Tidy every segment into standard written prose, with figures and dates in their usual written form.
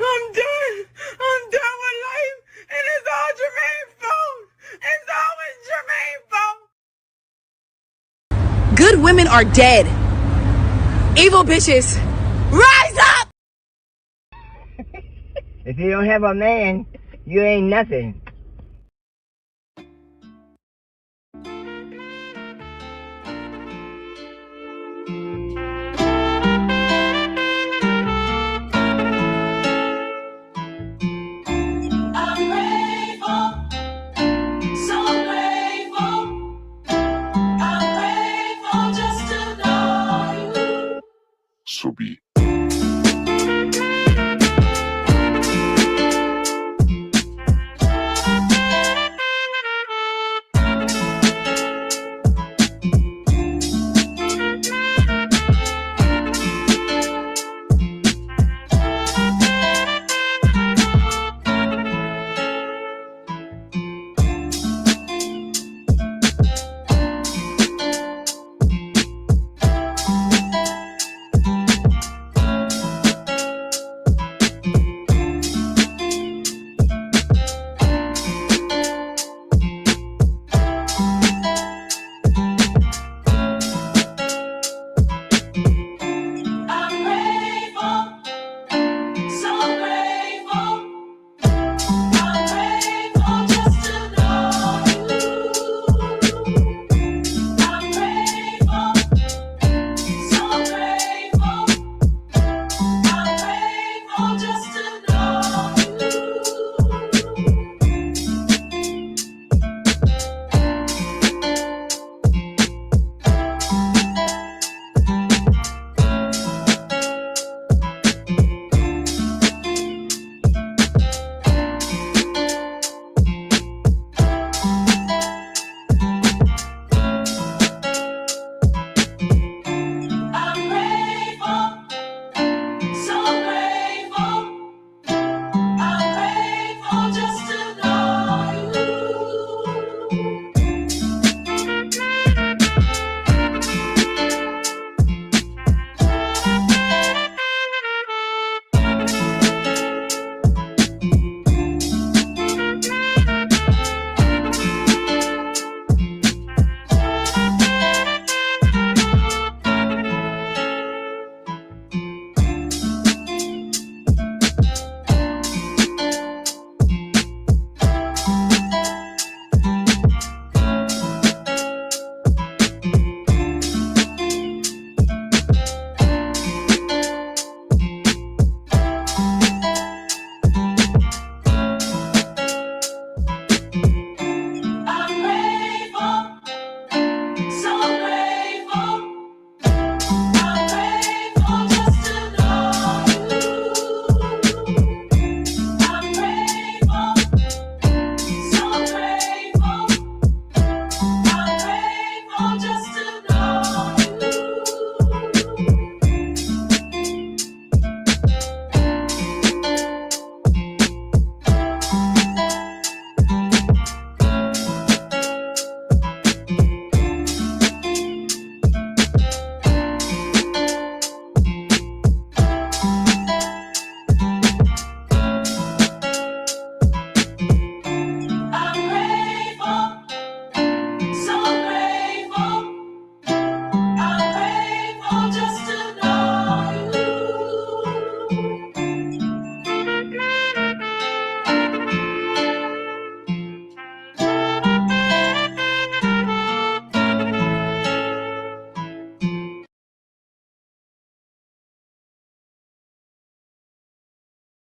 I'm done. I'm done with life, and it's all Jermaine's fault. It's always Jermaine's fault. Good women are dead. Evil bitches, rise up! If you don't have a man, you ain't nothing. So be.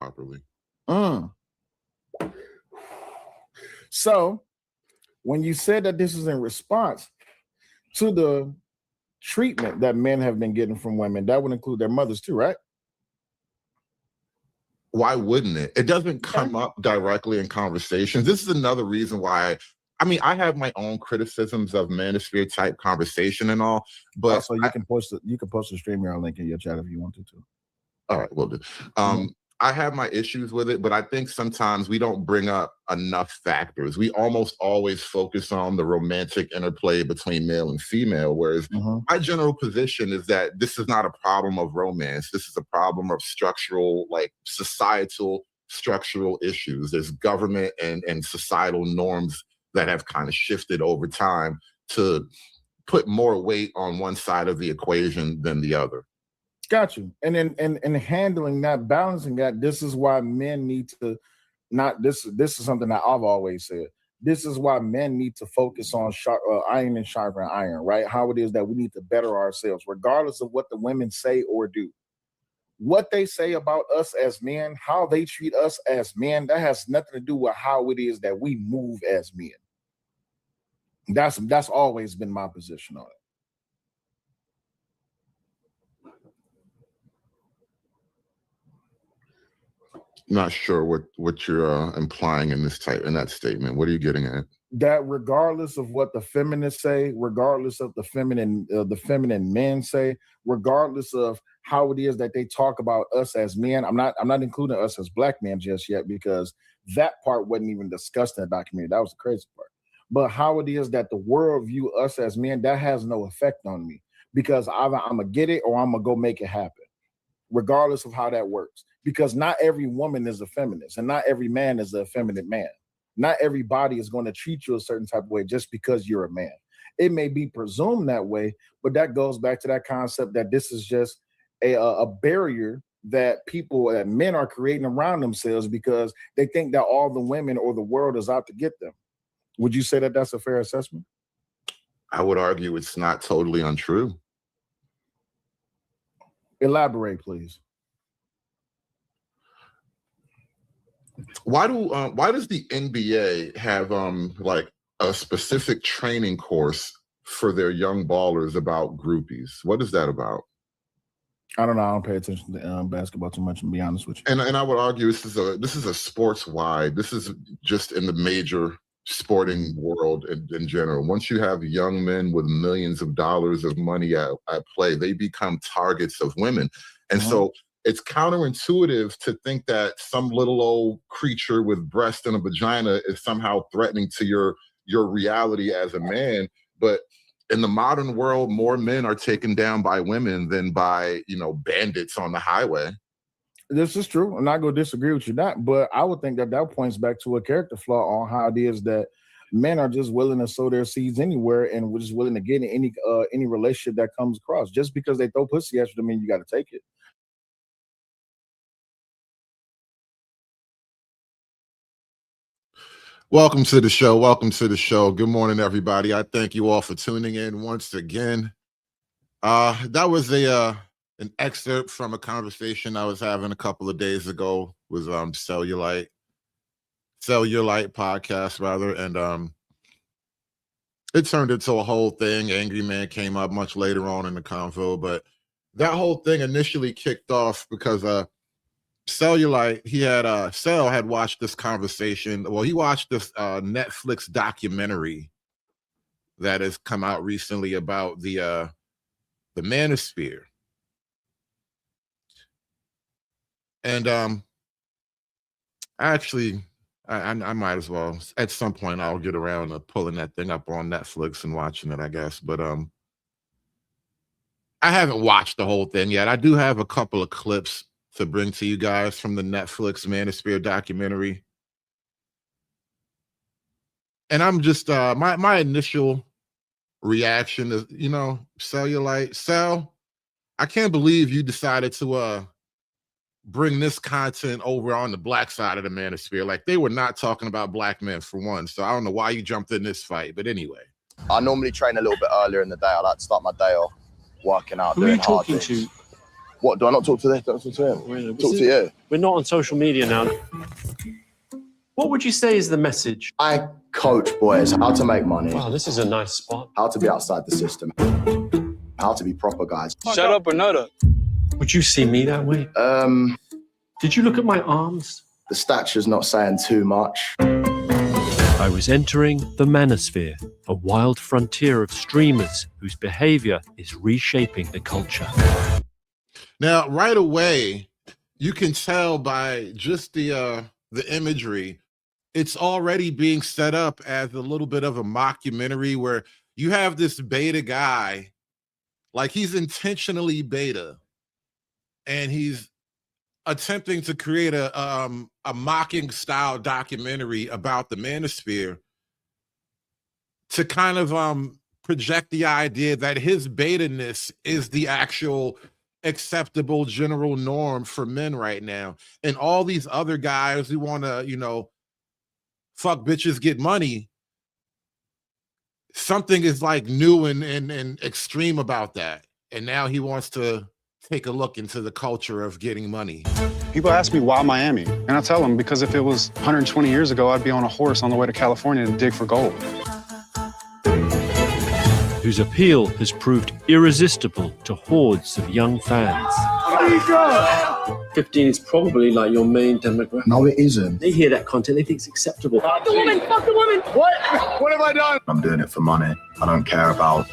Properly. So when you said that this is in response to the treatment that men have been getting from women, that would include their mothers too, right? Why wouldn't it? It doesn't come up directly in conversations. This is another reason why I have my own criticisms of Manosphere type conversation and all, but also you can post the StreamYard link in your chat if you want to too. All right, we'll do. I have my issues with it, but I think sometimes we don't bring up enough factors. We almost always focus on the romantic interplay between male and female, whereas my general position is that this is not a problem of romance. This is a problem of structural, like societal structural issues. There's government and societal norms that have kind of shifted over time to put more weight on one side of the equation than the other. Got you. And then and handling that, balancing that, this is why men need to this is something that I've always said. This is why men need to focus on iron and sharpen iron, right? How it is that we need to better ourselves, regardless of what the women say or do. What they say about us as men, how they treat us as men, that has nothing to do with how it is that we move as men. That's always been my position on it. Not sure what you're implying in that statement. What are you getting at? That regardless of what the feminists say, regardless of the feminine men say, regardless of how it is that they talk about us as men, I'm not including us as black men just yet, because that part wasn't even discussed in the documentary. That was the crazy part. But how it is that the world view us as men, that has no effect on me, because either I'm gonna get it or I'm gonna go make it happen, regardless of how that works. Because not every woman is a feminist, and not every man is a effeminate man. Not everybody is going to treat you a certain type of way just because you're a man. It may be presumed that way, but that goes back to that concept that this is just a barrier that men are creating around themselves because they think that all the women or the world is out to get them. Would you say that that's a fair assessment? I would argue it's not totally untrue. Elaborate, please. Why does the NBA have like a specific training course for their young ballers about groupies? What is that about? I don't know. I don't pay attention to basketball too much, to be honest with you. And I would argue this is a sports wide. This is just in the major sporting world in general. Once you have young men with millions of dollars of money at play, they become targets of women, and so it's counterintuitive to think that some little old creature with breast and a vagina is somehow threatening to your reality as a man. But in the modern world, more men are taken down by women than by, bandits on the highway. This is true. I'm not going to disagree with you that, but I would think that points back to a character flaw on how it is that men are just willing to sow their seeds anywhere, and we're just willing to get in any relationship that comes across. Just because they throw pussy at you doesn't mean you got to take it. Welcome to the show. Good morning, everybody. I thank you all for tuning in once again. That was an excerpt from a conversation I was having a couple of days ago with Cellulite podcast, rather, and it turned into a whole thing. Angry Man came up much later on in the convo, but that whole thing initially kicked off because Cellulite, Cell had watched this conversation. Well, he watched this Netflix documentary that has come out recently about the Manosphere. And I might as well, at some point I'll get around to pulling that thing up on Netflix and watching it, I guess. But I haven't watched the whole thing yet. I do have a couple of clips to bring to you guys from the Netflix Manosphere documentary. And I'm just my initial reaction is, Cellulite, Cell, I can't believe you decided to bring this content over on the black side of the Manosphere. Like, they were not talking about black men, for one. So I don't know why you jumped in this fight, but anyway. I normally train a little bit earlier in the day. I like to start my day off working out. Who are you talking to? What, do I not talk to them? Don't talk to him. Talk to you. We're not on social media now. What would you say is the message? I coach boys how to make money. Wow, this is a nice spot. How to be outside the system. How to be proper guys. Shut up or nut up. Would you see me that way? Did you look at my arms? The stature's not saying too much. I was entering the Manosphere, a wild frontier of streamers whose behavior is reshaping the culture. Now, right away, you can tell by just the imagery, it's already being set up as a little bit of a mockumentary where you have this beta guy, like he's intentionally beta, and he's attempting to create a mocking style documentary about the Manosphere to kind of project the idea that his beta-ness is the actual acceptable general norm for men right now. And all these other guys who want to, you know, fuck bitches, get money, something is like new and extreme about that. And now he wants to take a look into the culture of getting money. People ask me why Miami, and I tell them because if it was 120 years ago, I'd be on a horse on the way to California to dig for gold. Whose appeal has proved irresistible to hordes of young fans. 15 is probably like your main demographic. No, it isn't. They hear that content, they think it's acceptable. Fuck the woman! Fuck the woman! What have I done? I'm doing it for money. I don't care about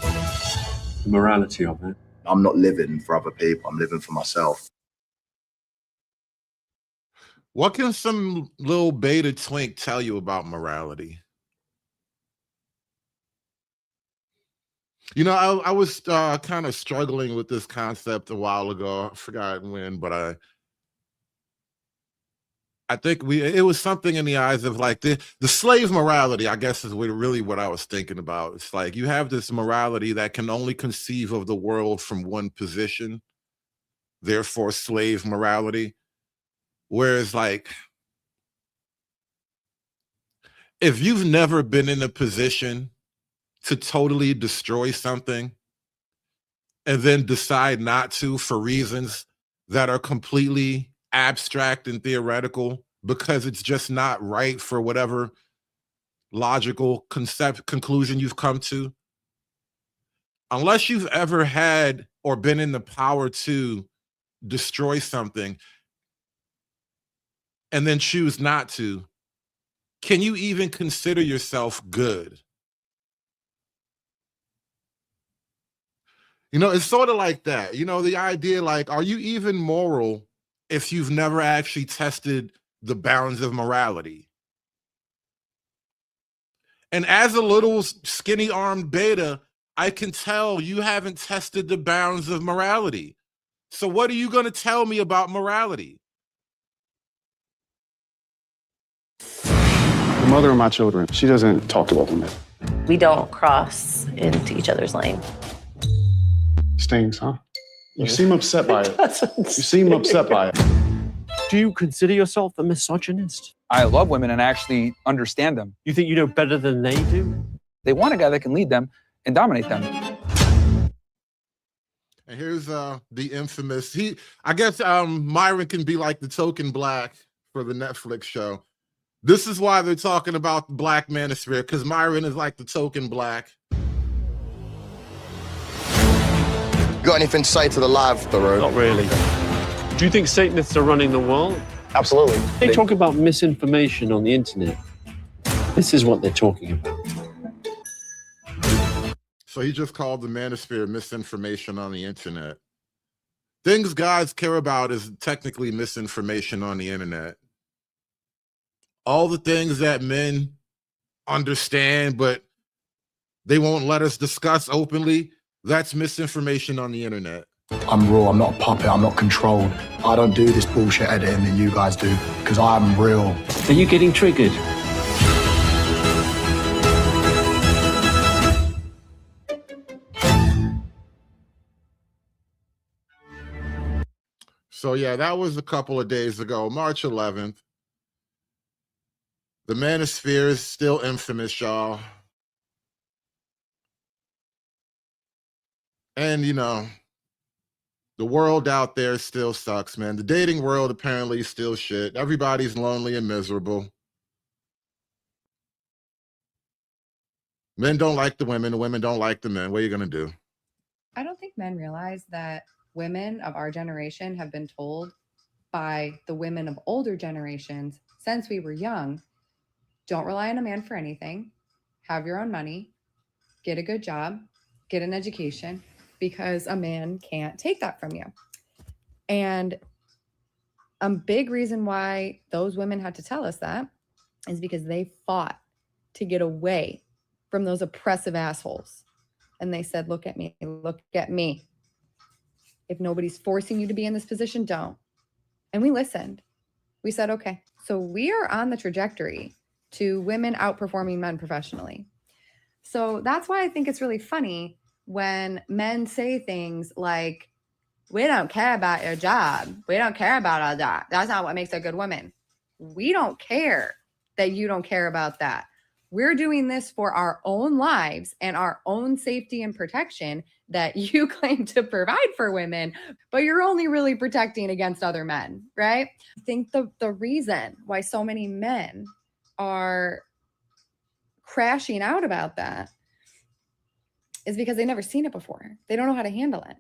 The morality of it. I'm not living for other people. I'm living for myself. What can some little beta twink tell you about morality? You know, I was kind of struggling with this concept a while ago. I forgot when, but I think it was something in the eyes of like the slave morality, I guess, is really what I was thinking about. It's like you have this morality that can only conceive of the world from one position, therefore slave morality. Whereas like, if you've never been in a position to totally destroy something and then decide not to for reasons that are completely abstract and theoretical because it's just not right for whatever logical conclusion you've come to, unless you've ever had or been in the power to destroy something and then choose not to, can you even consider yourself good? You know, it's sort of like that. You know, the idea like, are you even moral if you've never actually tested the bounds of morality? And as a little skinny armed beta, I can tell you haven't tested the bounds of morality. So what are you going to tell me about morality? The mother of my children, she doesn't talk to other men. We don't cross into each other's lane. Stings, huh? You seem upset by it. You seem upset by it. Do you consider yourself a misogynist? I love women and actually understand them. You think you know better than they do? They want a guy that can lead them and dominate them. And here's the infamous, I guess Myron can be like the token black for the Netflix show. This is why they're talking about the Black Manosphere, because Myron is like the token black. Got anything to say to the live, Thoreau? Not really. Do you think Satanists are running the world? Absolutely. They talk about misinformation on the internet. This is what they're talking about. So he just called the Manosphere misinformation on the internet. Things guys care about is technically misinformation on the internet. All the things that men understand, but they won't let us discuss openly, that's misinformation on the internet. I'm raw. I'm not a puppet. I'm not controlled. I don't do this bullshit editing that you guys do because I'm real. Are you getting triggered? So yeah, that was a couple of days ago, March 11th. The Manosphere is still infamous, y'all. And, you know, the world out there still sucks, man. The dating world apparently is still shit. Everybody's lonely and miserable. Men don't like the women don't like the men. What are you going to do? I don't think men realize that women of our generation have been told by the women of older generations since we were young, don't rely on a man for anything, have your own money, get a good job, get an education, because a man can't take that from you. And a big reason why those women had to tell us that is because they fought to get away from those oppressive assholes. And they said, look at me, look at me. If nobody's forcing you to be in this position, don't. And we listened. We said, okay, so we are on the trajectory to women outperforming men professionally. So that's why I think it's really funny when men say things like, we don't care about your job. We don't care about our job. That's not what makes a good woman. We don't care that you don't care about that. We're doing this for our own lives and our own safety and protection that you claim to provide for women, but you're only really protecting against other men, right? I think the reason why so many men are crashing out about that is because they've never seen it before. They don't know how to handle it.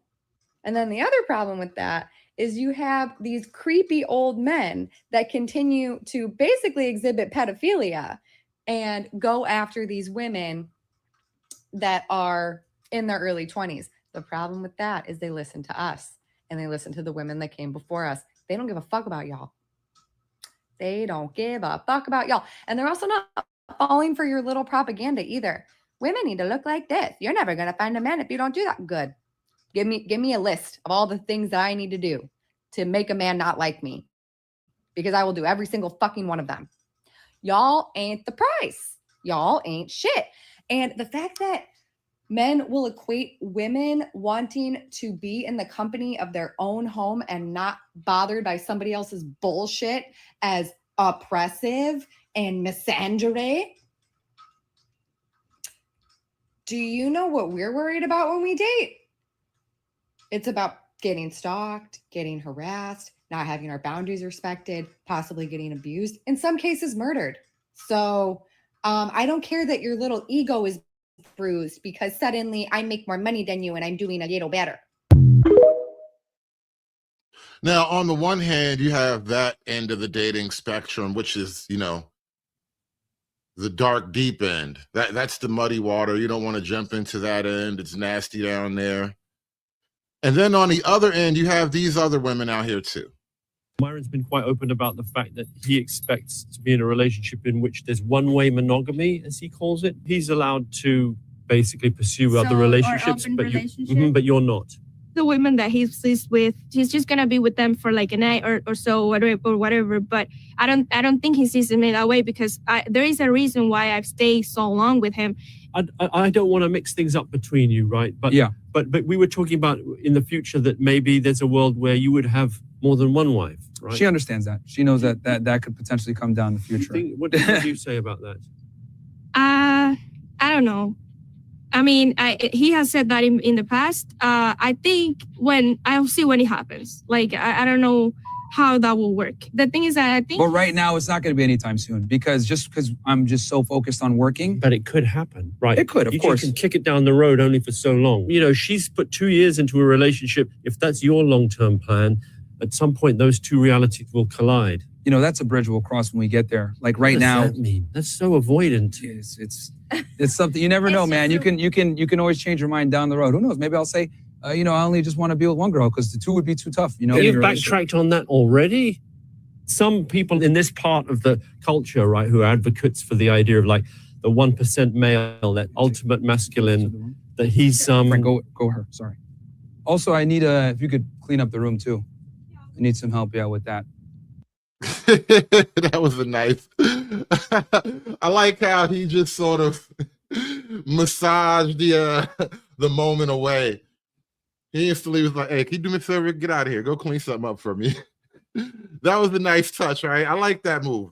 And then the other problem with that is you have these creepy old men that continue to basically exhibit pedophilia and go after these women that are in their early 20s. The problem with that is they listen to us and they listen to the women that came before us. They don't give a fuck about y'all. They don't give a fuck about y'all. And they're also not falling for your little propaganda either. Women need to look like this. You're never going to find a man if you don't do that. Good. Give me a list of all the things that I need to do to make a man not like me, because I will do every single fucking one of them. Y'all ain't the price. Y'all ain't shit. And the fact that men will equate women wanting to be in the company of their own home and not bothered by somebody else's bullshit as oppressive and misandry. Do you know what we're worried about when we date? It's about getting stalked, getting harassed, not having our boundaries respected, possibly getting abused, in some cases murdered. So I don't care that your little ego is bruised because suddenly I make more money than you and I'm doing a little better. Now, on the one hand, you have that end of the dating spectrum, which is, you know, the dark, deep end. That's the muddy water. You don't want to jump into that end. It's nasty down there. And then on the other end, you have these other women out here too. Myron's been quite open about the fact that he expects to be in a relationship in which there's one-way monogamy, as he calls it. He's allowed to basically pursue other relationships, but you're not. The women that he's with, he's just gonna be with them for like a night or so, whatever. But I don't think he sees them in that way, because there is a reason why I've stayed so long with him. I don't want to mix things up between you, right? But yeah. But we were talking about in the future that maybe there's a world where you would have more than one wife, right? She understands that. She knows that could potentially come down in the future. What do you say about that? I don't know. I mean, he has said that in the past. I think I'll see when it happens. Like, I don't know how that will work. The thing is that I think... But right now, it's not going to be anytime soon, because I'm just so focused on working. But it could happen, right? It could, of course. You can kick it down the road only for so long. You know, she's put 2 years into a relationship. If that's your long-term plan, at some point, those two realities will collide. You know, that's a bridge we'll cross when we get there. Like right now... What does that mean? That's so avoidant. It's something you never know, man. You can always change your mind down the road. Who knows? Maybe I'll say, I only just want to be with one girl, because the two would be too tough. You know, you've backtracked on that already. Some people in this part of the culture, right, who are advocates for the idea of like the 1% male, that ultimate masculine, that he's Frank, go her. Sorry. Also, I need if you could clean up the room too. I need some help, with that. That was a nice. I like how he just sort of massaged the moment away. He instantly was like, "Hey, can you do me a favor? Get out of here. Go clean something up for me." That was a nice touch, right? I like that move.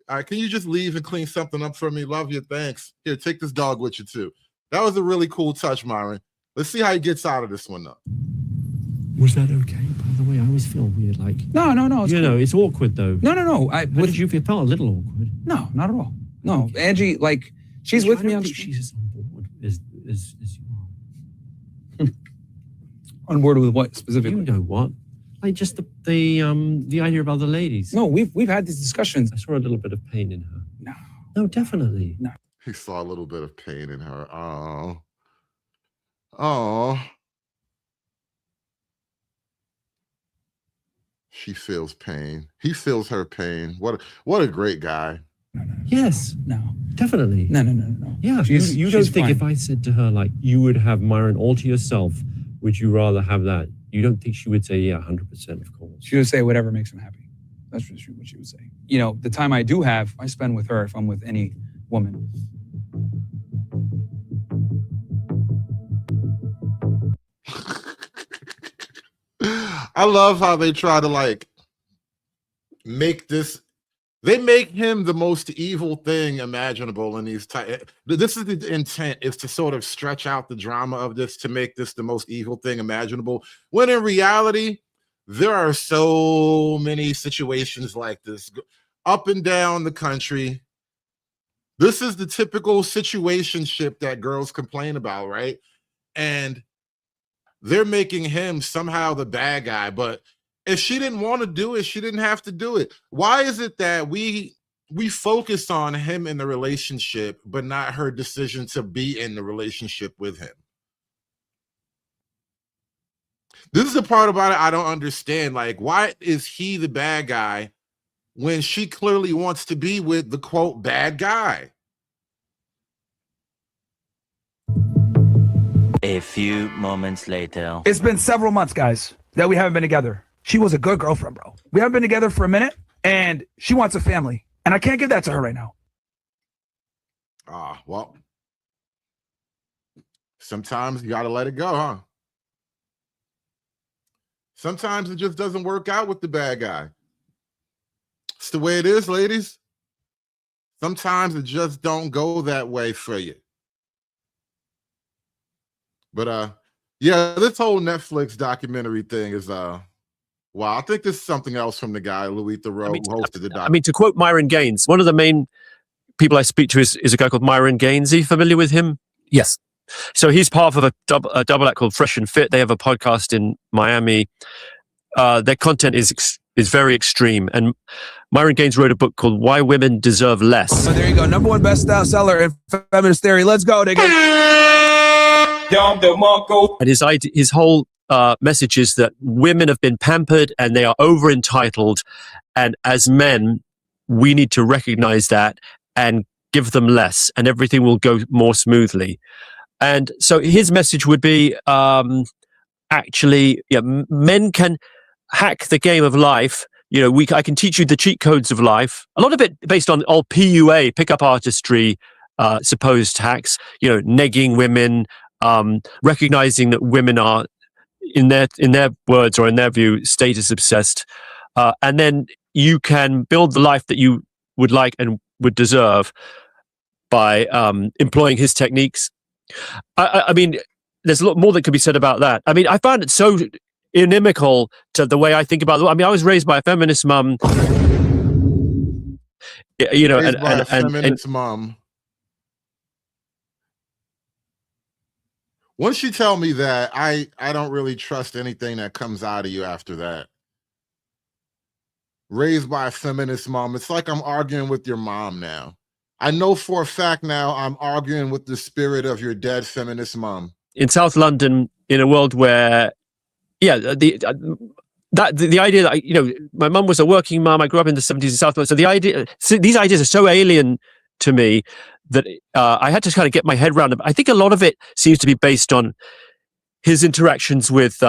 All right, can you just leave and clean something up for me? Love you. Thanks. Here, take this dog with you too. That was a really cool touch, Myron. Let's see how he gets out of this one, though. Was that okay? By the way, I always feel weird. Like no. It's awkward though. No. How did you feel? It felt a little awkward. No, not at all. No, Angie, like she's with me on the street. She's on board as you are. On board with what specifically? You know what? Like just the idea of other ladies. No, we've had these discussions. I saw a little bit of pain in her. No, definitely. No. He saw a little bit of pain in her. Oh. She feels pain. He feels her pain. What a great guy. Yes. No. Definitely. No. Yeah. You don't think if I said to her, like, you would have Myron all to yourself, would you rather have that? You don't think she would say, yeah, 100%, of course. She would say whatever makes him happy. That's what she would say. You know, the time I do have, I spend with her if I'm with any woman. I love how they try to like make this. They make him the most evil thing imaginable in these this is the intent, is to sort of stretch out the drama of this to make this the most evil thing imaginable. When in reality, there are so many situations like this up and down the country. This is the typical situationship that girls complain about, right? And they're making him somehow the bad guy. But if she didn't want to do it, she didn't have to do it. Why is it that we focus on him in the relationship, but not her decision to be in the relationship with him? This is the part about it I don't understand. Like, why is he the bad guy when she clearly wants to be with the, quote, bad guy? A few moments later. It's been several months, guys, that we haven't been together. She was a good girlfriend, bro. We haven't been together for a minute, and she wants a family. And I can't give that to her right now. Well, sometimes you got to let it go, huh? Sometimes it just doesn't work out with the bad guy. It's the way it is, ladies. Sometimes it just don't go that way for you. But yeah, this whole Netflix documentary thing is wow. I think this is something else from the guy, Louis Theroux, who hosted the documentary. I mean, to quote Myron Gaines, one of the main people I speak to is a guy called Myron Gaines. Are you familiar with him? Yes. So he's part of a double act called Fresh and Fit. They have a podcast in Miami. Their content is very extreme. And Myron Gaines wrote a book called Why Women Deserve Less. So there you go. Number one bestseller in feminist theory. Let's go, nigga. And his whole message is that women have been pampered and they are over entitled. And as men, we need to recognize that and give them less, and everything will go more smoothly. And so his message would be, actually, men can hack the game of life. You know, I can teach you the cheat codes of life. A lot of it based on old PUA, pickup artistry, supposed hacks. You know, negging women, recognizing that women are, in their words or in their view, status obsessed, and then you can build the life that you would like and would deserve by employing his techniques. I mean, there's a lot more that could be said about that. I mean, I found it so inimical to the way I think about it. I mean, I was raised by a feminist mum. You know, feminist mom. Once you tell me that, I don't really trust anything that comes out of you after that. Raised by a feminist mom. It's like I'm arguing with your mom now. I know for a fact now I'm arguing with the spirit of your dead feminist mom. In South London, in a world where, the idea that, you know, my mum was a working mum. I grew up in the 70s in South London. So these ideas are so alien to me that I had to kind of get my head around them. I think a lot of it seems to be based on his interactions with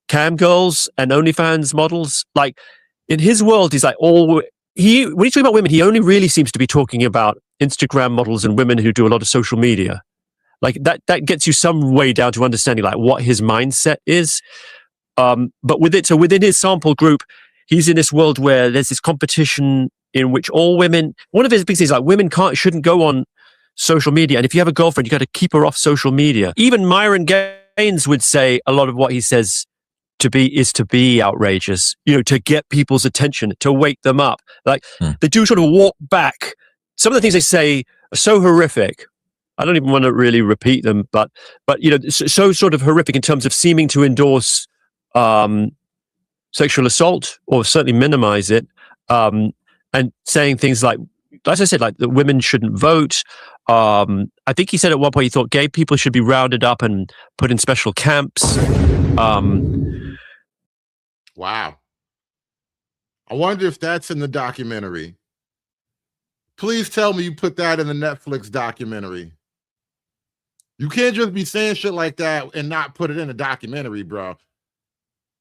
cam girls and OnlyFans models. Like, in his world, he's like when he's talking about women, he only really seems to be talking about Instagram models and women who do a lot of social media. Like that gets you some way down to understanding like what his mindset is. But within his sample group, he's in this world where there's this competition in which all women, one of his big things is like women shouldn't go on social media. And if you have a girlfriend, you got to keep her off social media. Even Myron Gaines would say a lot of what he says to be outrageous, you know, to get people's attention, to wake them up. Like they do sort of walk back. Some of the things they say are so horrific. I don't even want to really repeat them, but you know, so sort of horrific in terms of seeming to endorse sexual assault or certainly minimize it, and saying things like, as I said, like that women shouldn't vote. I think he said at one point he thought gay people should be rounded up and put in special camps. Wow. I wonder if that's in the documentary. Please tell me you put that in the Netflix documentary. You can't just be saying shit like that and not put it in a documentary, bro.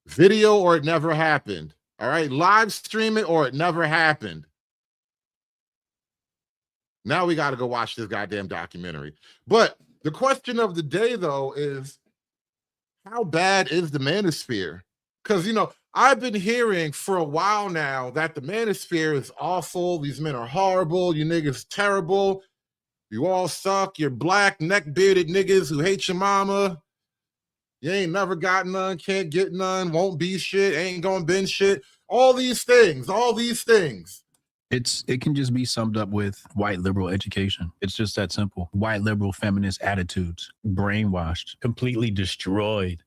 Video or it never happened. All right, live stream it or it never happened. Now we got to go watch this goddamn documentary. But the question of the day, though, is how bad is the Manosphere? Because, you know, I've been hearing for a while now that the Manosphere is awful. These men are horrible. You niggas terrible. You all suck. You're black, neck-bearded niggas who hate your mama. You ain't never got none, can't get none, won't be shit, ain't gonna been shit. All these things. It can just be summed up with white liberal education. It's just that simple. White liberal feminist attitudes, brainwashed, completely destroyed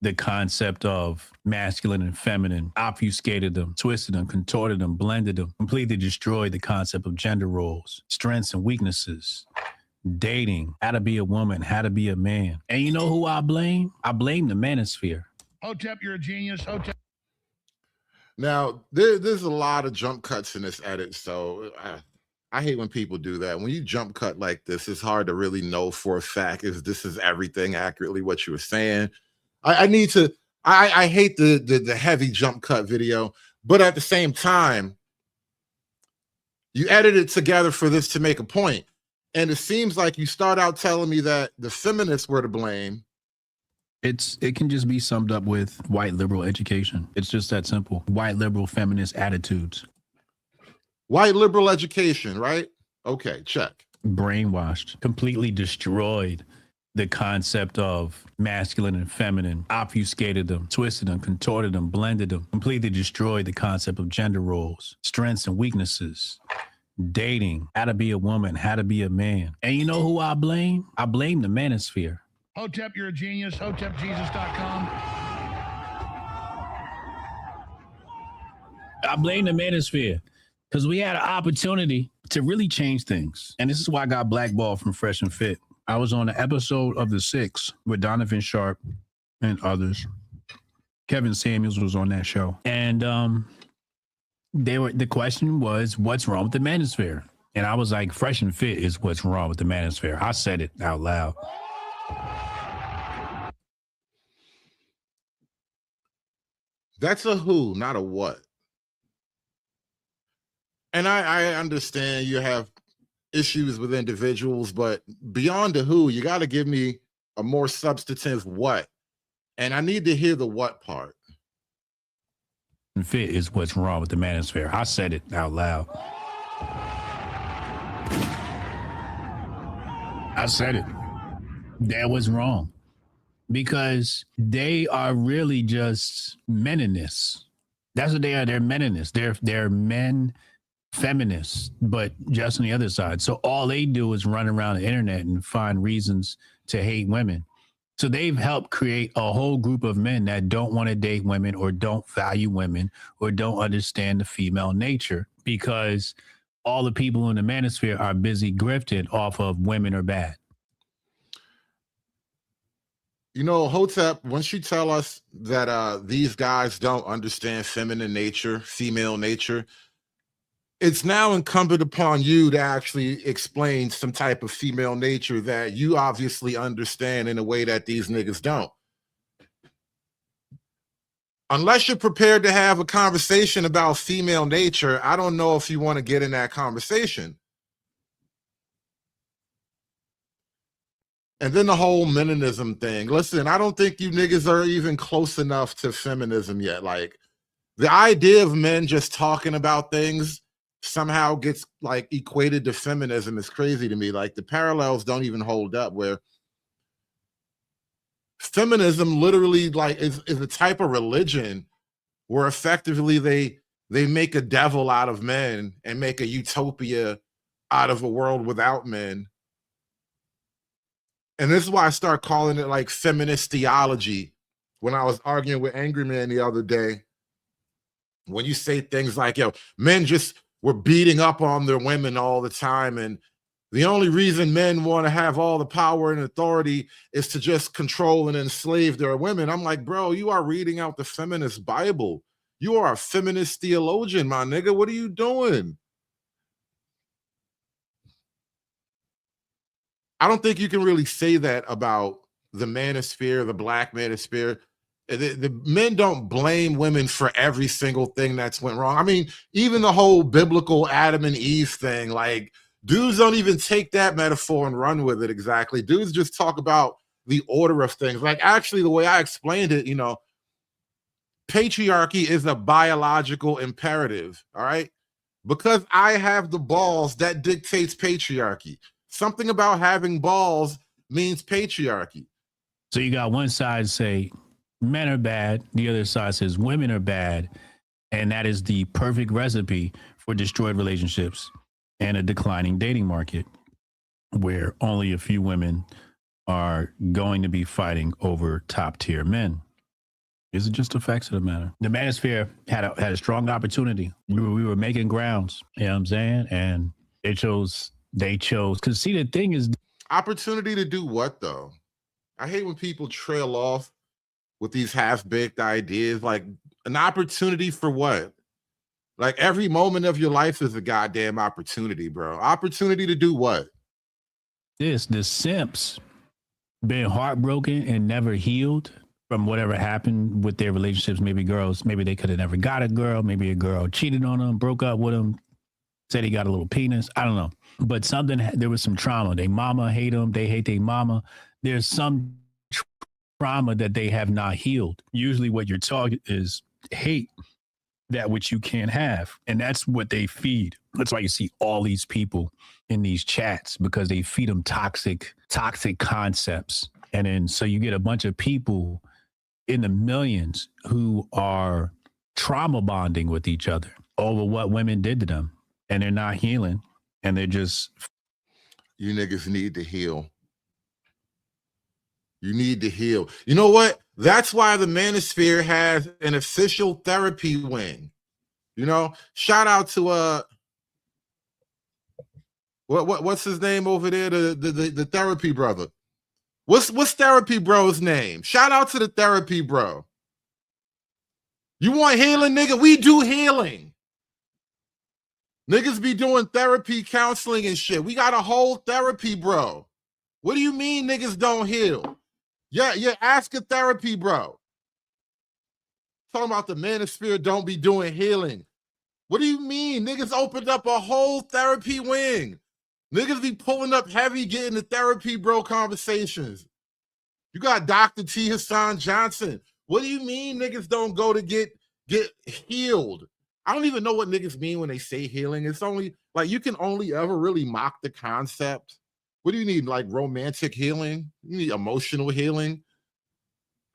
the concept of masculine and feminine, obfuscated them, twisted them, contorted them, blended them, completely destroyed the concept of gender roles, strengths and weaknesses, dating, how to be a woman, how to be a man. And you know who I blame? I blame the Manosphere. Hotep, you're a genius. Hotep. Now, there's a lot of jump cuts in this edit, so I hate when people do that. When you jump cut like this, it's hard to really know for a fact if this is everything accurately what you were saying. I hate the heavy jump cut video, but at the same time, you edit it together for this to make a point. And it seems like you start out telling me that the feminists were to blame. It can just be summed up with white liberal education. It's just that simple. White liberal feminist attitudes. White liberal education, right? Okay, check. Brainwashed, completely destroyed the concept of masculine and feminine, obfuscated them, twisted them, contorted them, blended them, completely destroyed the concept of gender roles, strengths and weaknesses, dating, how to be a woman, how to be a man. And you know who I blame? I blame the Manosphere. Hotep, you're a genius. HotepJesus.com. I blame the Manosphere because we had an opportunity to really change things. And this is why I got blackballed from Fresh and Fit. I was on an episode of The Six with Donovan Sharp and others. Kevin Samuels was on that show. And the question was, what's wrong with the Manosphere? And I was like, Fresh and Fit is what's wrong with the Manosphere. I said it out loud. That's a who, not a what. And I understand you have issues with individuals, but beyond the who, you got to give me a more substantive what. And I need to hear the what part. Fit is what's wrong with the Manosphere. I said it out loud. I said it. That was wrong. Because they are really just meninists. That's what they are. They're meninists. They're men feminists, but just on the other side. So all they do is run around the internet and find reasons to hate women. So they've helped create a whole group of men that don't want to date women or don't value women or don't understand the female nature because all the people in the Manosphere are busy grifted off of women are bad. You know, Hotep, once you tell us that these guys don't understand feminine nature, female nature, it's now incumbent upon you to actually explain some type of female nature that you obviously understand in a way that these niggas don't. Unless you're prepared to have a conversation about female nature, I don't know if you want to get in that conversation. And then the whole meninism thing. Listen, I don't think you niggas are even close enough to feminism yet. Like, the idea of men just talking about things somehow gets like equated to feminism is crazy to me. Like, the parallels don't even hold up, where feminism literally like is a type of religion where effectively they make a devil out of men and make a utopia out of a world without men. And this is why I start calling it like feminist theology. When I was arguing with Angry Man the other day, when you say things like, yo, men just were beating up on their women all the time, and the only reason men want to have all the power and authority is to just control and enslave their women. I'm like, bro, you are reading out the feminist Bible. You are a feminist theologian, my nigga. What are you doing? I don't think you can really say that about the manosphere, the black manosphere. The men don't blame women for every single thing that's went wrong. I mean, even the whole biblical Adam and Eve thing, like dudes don't even take that metaphor and run with it exactly. Dudes just talk about the order of things. Like actually the way I explained it, you know, patriarchy is a biological imperative, all right? Because I have the balls, that dictates patriarchy. Something about having balls means patriarchy. So you got one side say men are bad, the other side says women are bad, and that is the perfect recipe for destroyed relationships and a declining dating market where only a few women are going to be fighting over top tier men. These are just the facts of the matter. The Manosphere had a strong opportunity. We were making grounds, you know what I'm saying? And they chose, because see, the thing is... Opportunity to do what, though? I hate when people trail off with these half-baked ideas. Like, an opportunity for what? Like, every moment of your life is a goddamn opportunity, bro. Opportunity to do what? The simps been heartbroken and never healed from whatever happened with their relationships. Maybe girls, maybe they could have never got a girl. Maybe a girl cheated on them, broke up with them, said he got a little penis. I don't know. But there was some trauma. They mama hate them. They hate their mama. There's some trauma that they have not healed. Usually what you're talking is hate that which you can't have. And that's what they feed. That's why you see all these people in these chats, because they feed them toxic concepts. And then so you get a bunch of people in the millions who are trauma bonding with each other over what women did to them. And they're not healing. And they're just... You niggas need to heal. You need to heal. You know what? That's why the Manosphere has an official therapy wing. You know, shout out to what's his name over there? The therapy brother. What's therapy bro's name? Shout out to the therapy bro. You want healing, nigga? We do healing. Niggas be doing therapy, counseling, and shit. We got a whole therapy bro. What do you mean niggas don't heal? Yeah, ask a therapy bro. Talking about the Manosphere don't be doing healing. What do you mean? Niggas opened up a whole therapy wing. Niggas be pulling up heavy, getting the therapy bro conversations. You got Dr. T. Hassan Johnson. What do you mean niggas don't go to get healed? I don't even know what niggas mean when they say healing. It's only like you can only ever really mock the concept. What do you need? Like romantic healing? You need emotional healing?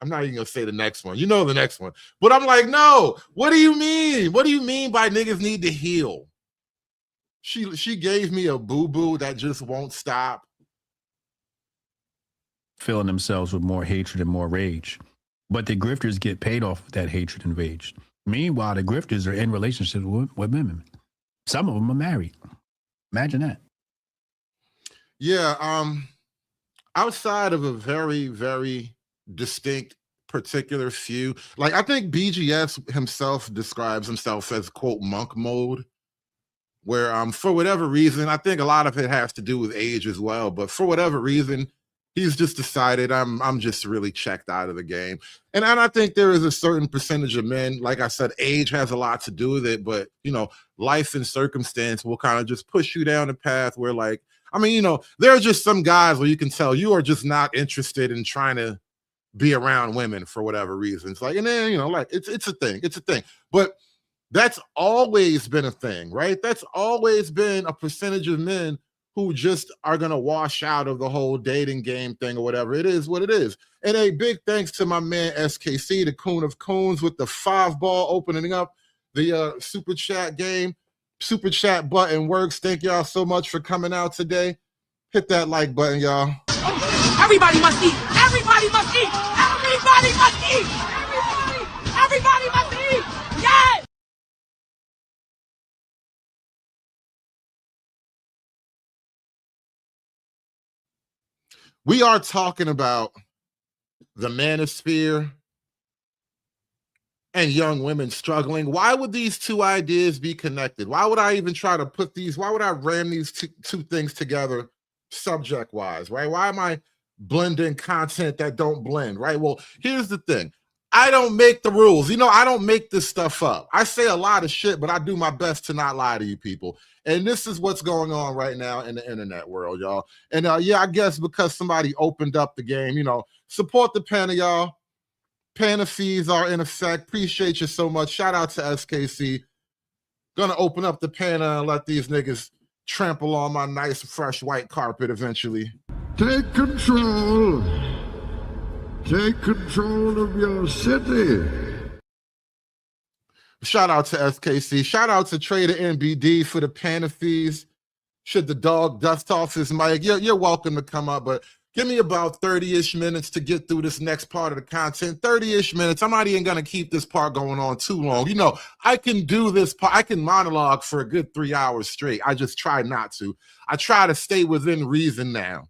I'm not even gonna say the next one. You know the next one. But I'm like, no, what do you mean? What do you mean by niggas need to heal? She gave me a boo-boo that just won't stop. Filling themselves with more hatred and more rage. But the grifters get paid off of that hatred and rage. Meanwhile, the grifters are in relationships with women. Some of them are married. Imagine that. Yeah, outside of a very, very distinct particular few, like I think BGS himself describes himself as quote monk mode, where for whatever reason, I think a lot of it has to do with age as well, but for whatever reason, he's just decided I'm just really checked out of the game. And I think there is a certain percentage of men, like I said, age has a lot to do with it, but you know, life and circumstance will kind of just push you down a path where, like, I mean, you know, there are just some guys where you can tell you are just not interested in trying to be around women for whatever reasons. Like, and then, you know, like it's a thing. It's a thing. But that's always been a thing, right? That's always been a percentage of men who just are going to wash out of the whole dating game thing or whatever. It is what it is. And a big thanks to my man SKC, the Coon of Coons, with the 5-ball opening up the super chat game. Super chat button works. Thank y'all so much for coming out today. Hit that like button, y'all. Everybody must eat. Everybody must eat. Everybody must eat. Everybody must eat. Yes. We are talking about the Manosphere and young women struggling. Why would these two ideas be connected? Why would I even try to put these, why would I ram these two things together subject-wise, right? Why am I blending content that don't blend, right? Well, here's the thing. I don't make the rules. You know, I don't make this stuff up. I say a lot of shit, but I do my best to not lie to you people. And this is what's going on right now in the internet world, y'all. And yeah, I guess because somebody opened up the game, you know, support the panel, y'all. Panel fees are in effect. Appreciate you so much. Shout out to SKC. Gonna open up the panel and let these niggas trample on my nice, fresh white carpet eventually. Take control. Take control of your city. Shout out to SKC. Shout out to Trader NBD for the panel fees. Should the dog dust off his mic, you're welcome to come up, but give me about 30-ish minutes to get through this next part of the content. 30-ish minutes. I'm not even going to keep this part going on too long. You know, I can do this part. I can monologue for a good 3 hours straight. I just try not to. I try to stay within reason now.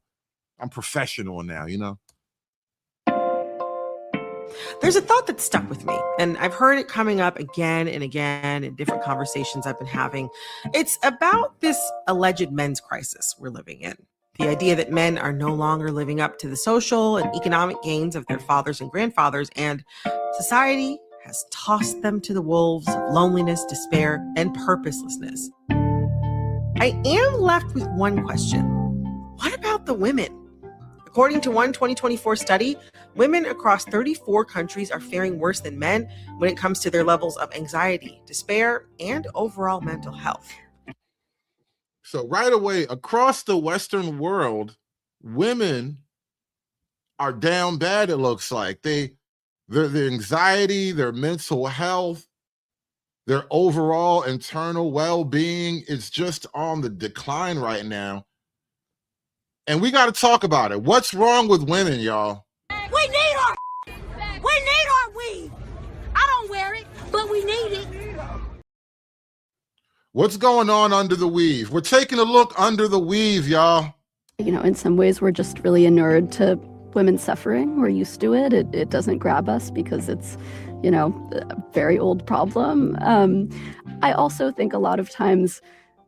I'm professional now, you know? There's a thought that stuck with me, and I've heard it coming up again and again in different conversations I've been having. It's about this alleged men's crisis we're living in. The idea that men are no longer living up to the social and economic gains of their fathers and grandfathers, and society has tossed them to the wolves of loneliness, despair, and purposelessness. I am left with one question. What about the women? According to one 2024 study, women across 34 countries are faring worse than men when it comes to their levels of anxiety, despair, and overall mental health. So right away, across the Western world, women are down bad, it looks like. Their anxiety, their mental health, their overall internal well-being is just on the decline right now. And we got to talk about it. What's wrong with women, y'all? We need our weed. I don't wear it, but we need it. What's going on under the weave? We're taking a look under the weave, y'all. You know, in some ways, we're just really inured to women suffering. We're used to it. It doesn't grab us because it's, you know, a very old problem. I also think a lot of times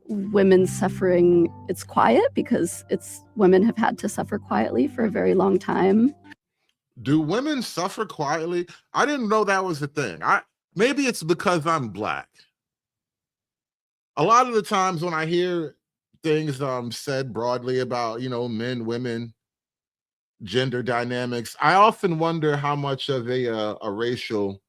women's suffering, it's quiet because women have had to suffer quietly for a very long time. Do women suffer quietly? I didn't know that was a thing. Maybe it's because I'm Black. A lot of the times when I hear things said broadly about, you know, men, women, gender dynamics, I often wonder how much of a racial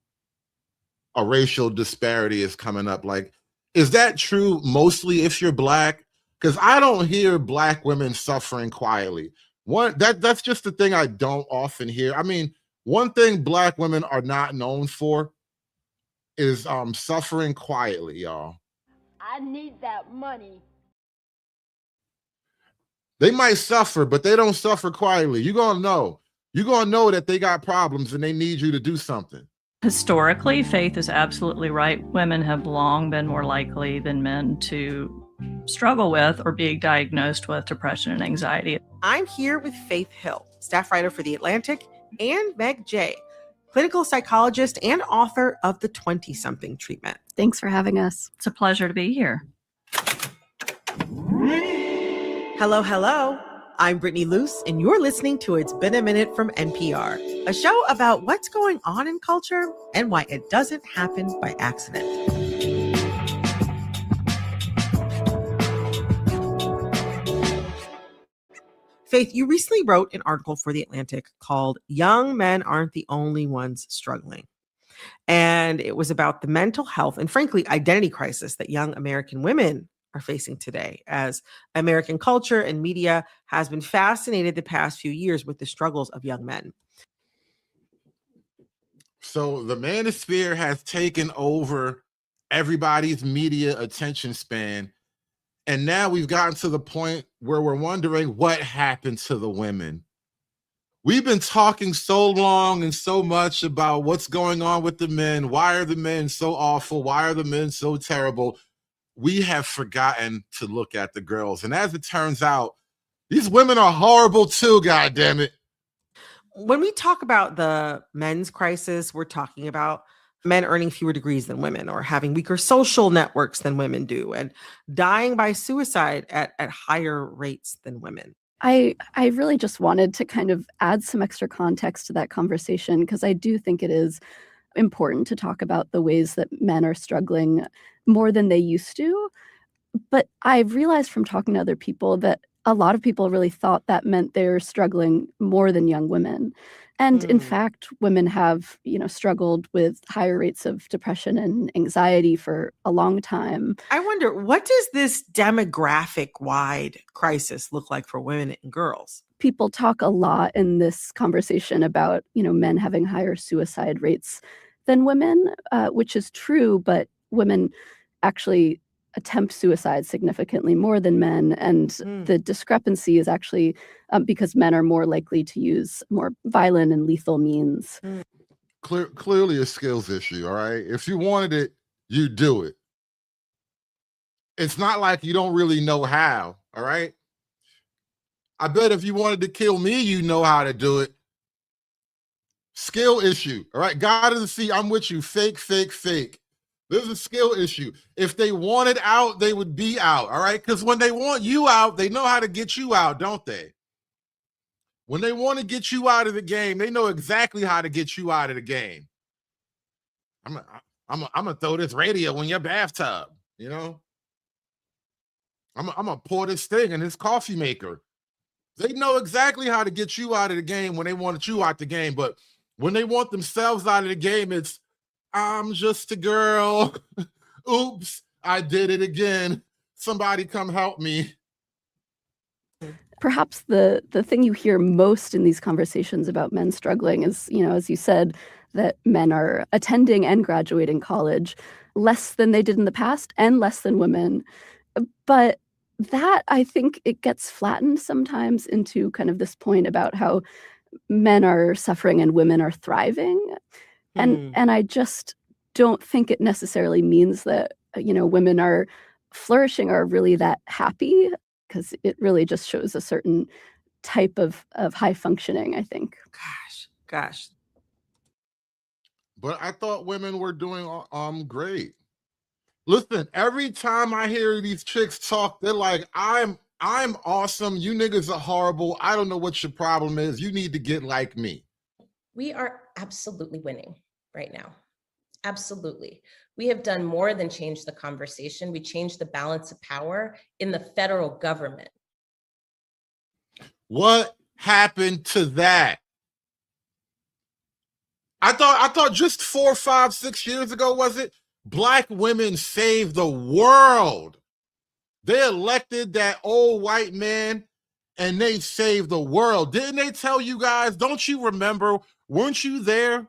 disparity is coming up. Like, is that true mostly if you're Black? Because I don't hear Black women suffering quietly. That's just the thing I don't often hear. I mean, one thing Black women are not known for is suffering quietly, y'all. I need that money. They might suffer, but they don't suffer quietly. You're gonna know. You're gonna know that they got problems and they need you to do something. Historically, Faith is absolutely right. Women have long been more likely than men to struggle with or be diagnosed with depression and anxiety. I'm here with Faith Hill, staff writer for The Atlantic, and Meg Jay, clinical psychologist and author of the 20-something treatment. Thanks for having us. It's a pleasure to be here. Hello, hello. I'm Brittany Luce, and you're listening to It's Been a Minute from NPR, a show about what's going on in culture and why it doesn't happen by accident. Faith, you recently wrote an article for The Atlantic called Young Men Aren't the Only Ones Struggling. And it was about the mental health and, frankly, identity crisis that young American women are facing today, as American culture and media has been fascinated the past few years with the struggles of young men. So the Manosphere has taken over everybody's media attention span. And now we've gotten to the point where we're wondering what happened to the women. We've been talking so long and so much about what's going on with the men. Why are the men so awful? Why are the men so terrible? We have forgotten to look at the girls. And as it turns out, these women are horrible too, goddammit. When we talk about the men's crisis, we're talking about men earning fewer degrees than women, or having weaker social networks than women do, and dying by suicide at higher rates than women. I really just wanted to kind of add some extra context to that conversation, because I do think it is important to talk about the ways that men are struggling more than they used to. But I've realized from talking to other people that a lot of people really thought that meant they're struggling more than young women. And in fact, women have, struggled with higher rates of depression and anxiety for a long time. I wonder, what does this demographic-wide crisis look like for women and girls? People talk a lot in this conversation about, men having higher suicide rates than women, which is true, but women actually attempt suicide significantly more than men. And the discrepancy is actually because men are more likely to use more violent and lethal means. Clearly a skills issue, all right? If you wanted it, you do it. It's not like you don't really know how, all right? I bet if you wanted to kill me, you know how to do it. Skill issue, all right? God of the sea, I'm with you. Fake, fake, fake. There's a skill issue. If they wanted out, they would be out, all right? Because when they want you out, they know how to get you out, don't they? When they want to get you out of the game, they know exactly how to get you out of the game. I'm gonna throw this radio in your bathtub, I'm gonna pour this thing in this coffee maker. They know exactly how to get you out of the game when they want you out the game, but when they want themselves out of the game, it's, I'm just a girl. Oops, I did it again. Somebody come help me. Perhaps the thing you hear most in these conversations about men struggling is, as you said, that men are attending and graduating college less than they did in the past and less than women. But that, I think, it gets flattened sometimes into kind of this point about how men are suffering and women are thriving. And I just don't think it necessarily means that, women are flourishing or really that happy, because it really just shows a certain type of high functioning, I think. Gosh. But I thought women were doing great. Listen, every time I hear these chicks talk, they're like, I'm awesome. You niggas are horrible. I don't know what your problem is. You need to get like me. We are absolutely winning right now. Absolutely. We have done more than change the conversation. We changed the balance of power in the federal government. What happened to that? I thought just 4, 5, 6 years ago, was it? Black women saved the world. They elected that old white man and they saved the world. Didn't they tell you guys? Don't you remember? Weren't you there?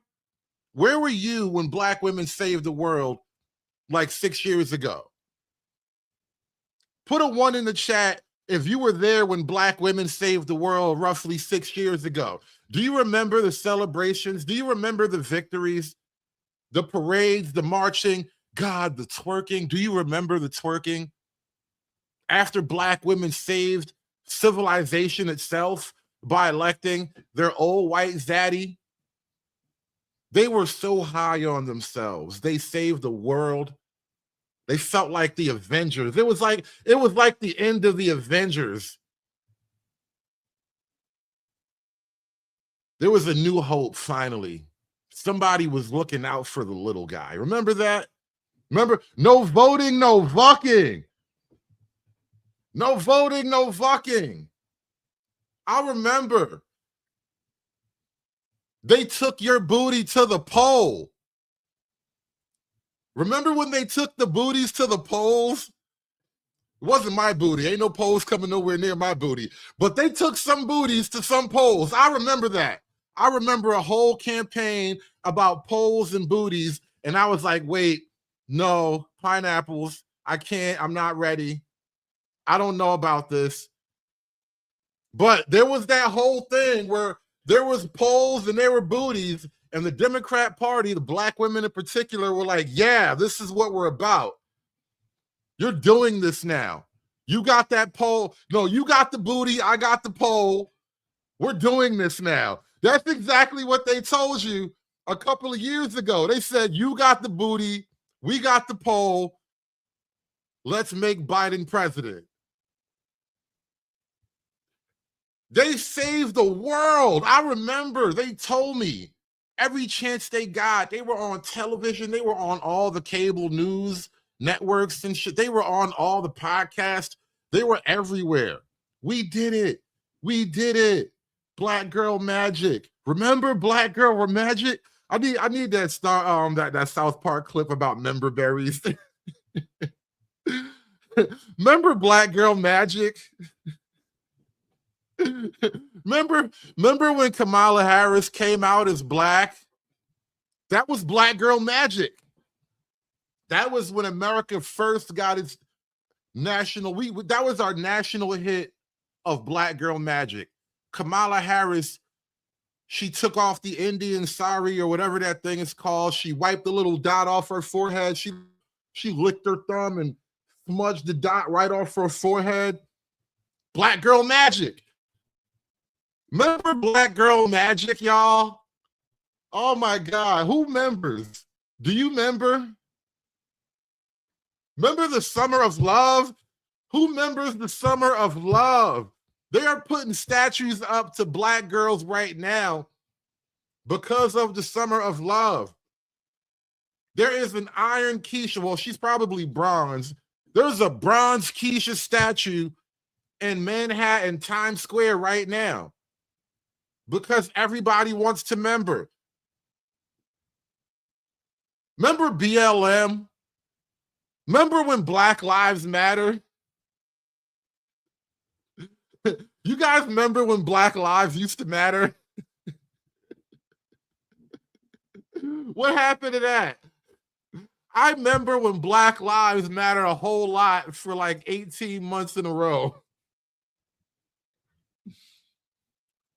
Where were you when black women saved the world like 6 years ago? Put a 1 in the chat if you were there when black women saved the world roughly 6 years ago. Do you remember the celebrations? Do you remember the victories, the parades, the marching? God, the twerking. Do you remember the twerking? After black women saved civilization itself by electing their old white zaddy, they were so high on themselves. They saved the world. They felt like the Avengers. It was like the end of the Avengers. There was a new hope finally. Somebody was looking out for the little guy. Remember that? Remember? No voting, no fucking. No voting, no fucking. I remember. They took your booty to the poll. Remember when they took the booties to the polls? It wasn't my booty. Ain't no polls coming nowhere near my booty. But they took some booties to some polls. I remember that. I remember a whole campaign about polls and booties. And I was like, wait, no, pineapples. I can't. I'm not ready. I don't know about this. But there was that whole thing where there was polls and there were booties, and the Democrat Party, the black women in particular, were like, yeah, this is what we're about. You're doing this now. You got that poll. No, you got the booty. I got the poll. We're doing this now. That's exactly what they told you a couple of years ago. They said, you got the booty, we got the poll, let's make Biden president. They saved the world. I remember they told me every chance they got, they were on television, they were on all the cable news networks and shit. They were on all the podcasts. They were everywhere. We did it. We did it. Black Girl Magic. Remember Black Girl Magic? I need that that South Park clip about member berries. Remember Black Girl Magic? Remember when Kamala Harris came out as black? That was Black Girl Magic. That was when America first got its national. That was our national hit of Black Girl Magic. Kamala Harris, she took off the Indian sari or whatever that thing is called. She wiped the little dot off her forehead. She licked her thumb and smudged the dot right off her forehead. Black Girl Magic. Remember Black Girl Magic, y'all? Oh my God, who remembers? Do you remember? Remember the Summer of Love? Who remembers the Summer of Love? They are putting statues up to black girls right now because of the Summer of Love. There is an Iron Keisha. Well, she's probably bronze. There's a bronze Keisha statue in Manhattan, Times Square right now because everybody wants to remember. Remember BLM? Remember when Black Lives Matter? You guys remember when Black Lives used to matter? What happened to that? I remember when Black Lives Matter a whole lot for like 18 months in a row.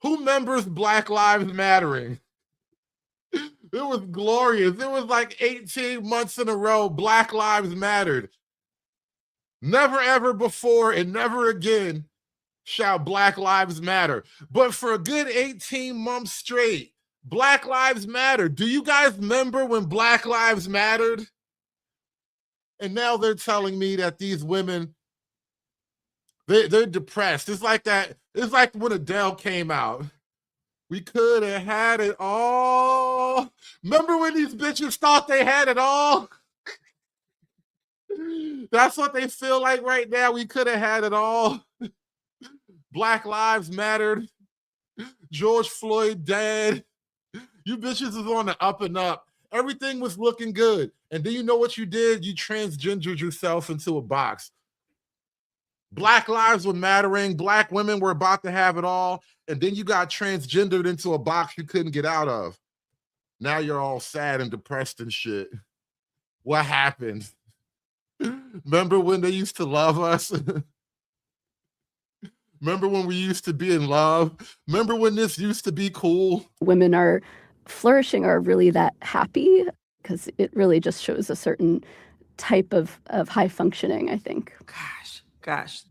Who remembers Black Lives Mattering? It was glorious. It was like 18 months in a row, Black Lives Mattered. Never ever before and never again shall Black Lives Matter. But for a good 18 months straight, Black Lives Matter. Do you guys remember when Black Lives Mattered? And now they're telling me that these women, they're depressed. It's like that. It's like when Adele came out. We could have had it all. Remember when these bitches thought they had it all? That's what they feel like right now. We could have had it all. Black Lives Mattered. George Floyd dead. You bitches is on the up and up. Everything was looking good. And then you know what you did? You transgendered yourself into a box. Black lives were mattering. Black women were about to have it all. And then you got transgendered into a box you couldn't get out of. Now you're all sad and depressed and shit. What happened? Remember when they used to love us? Remember when we used to be in love? Remember when this used to be cool? Women are flourishing, are really that happy, because it really just shows a certain type of high functioning, I think. Gosh.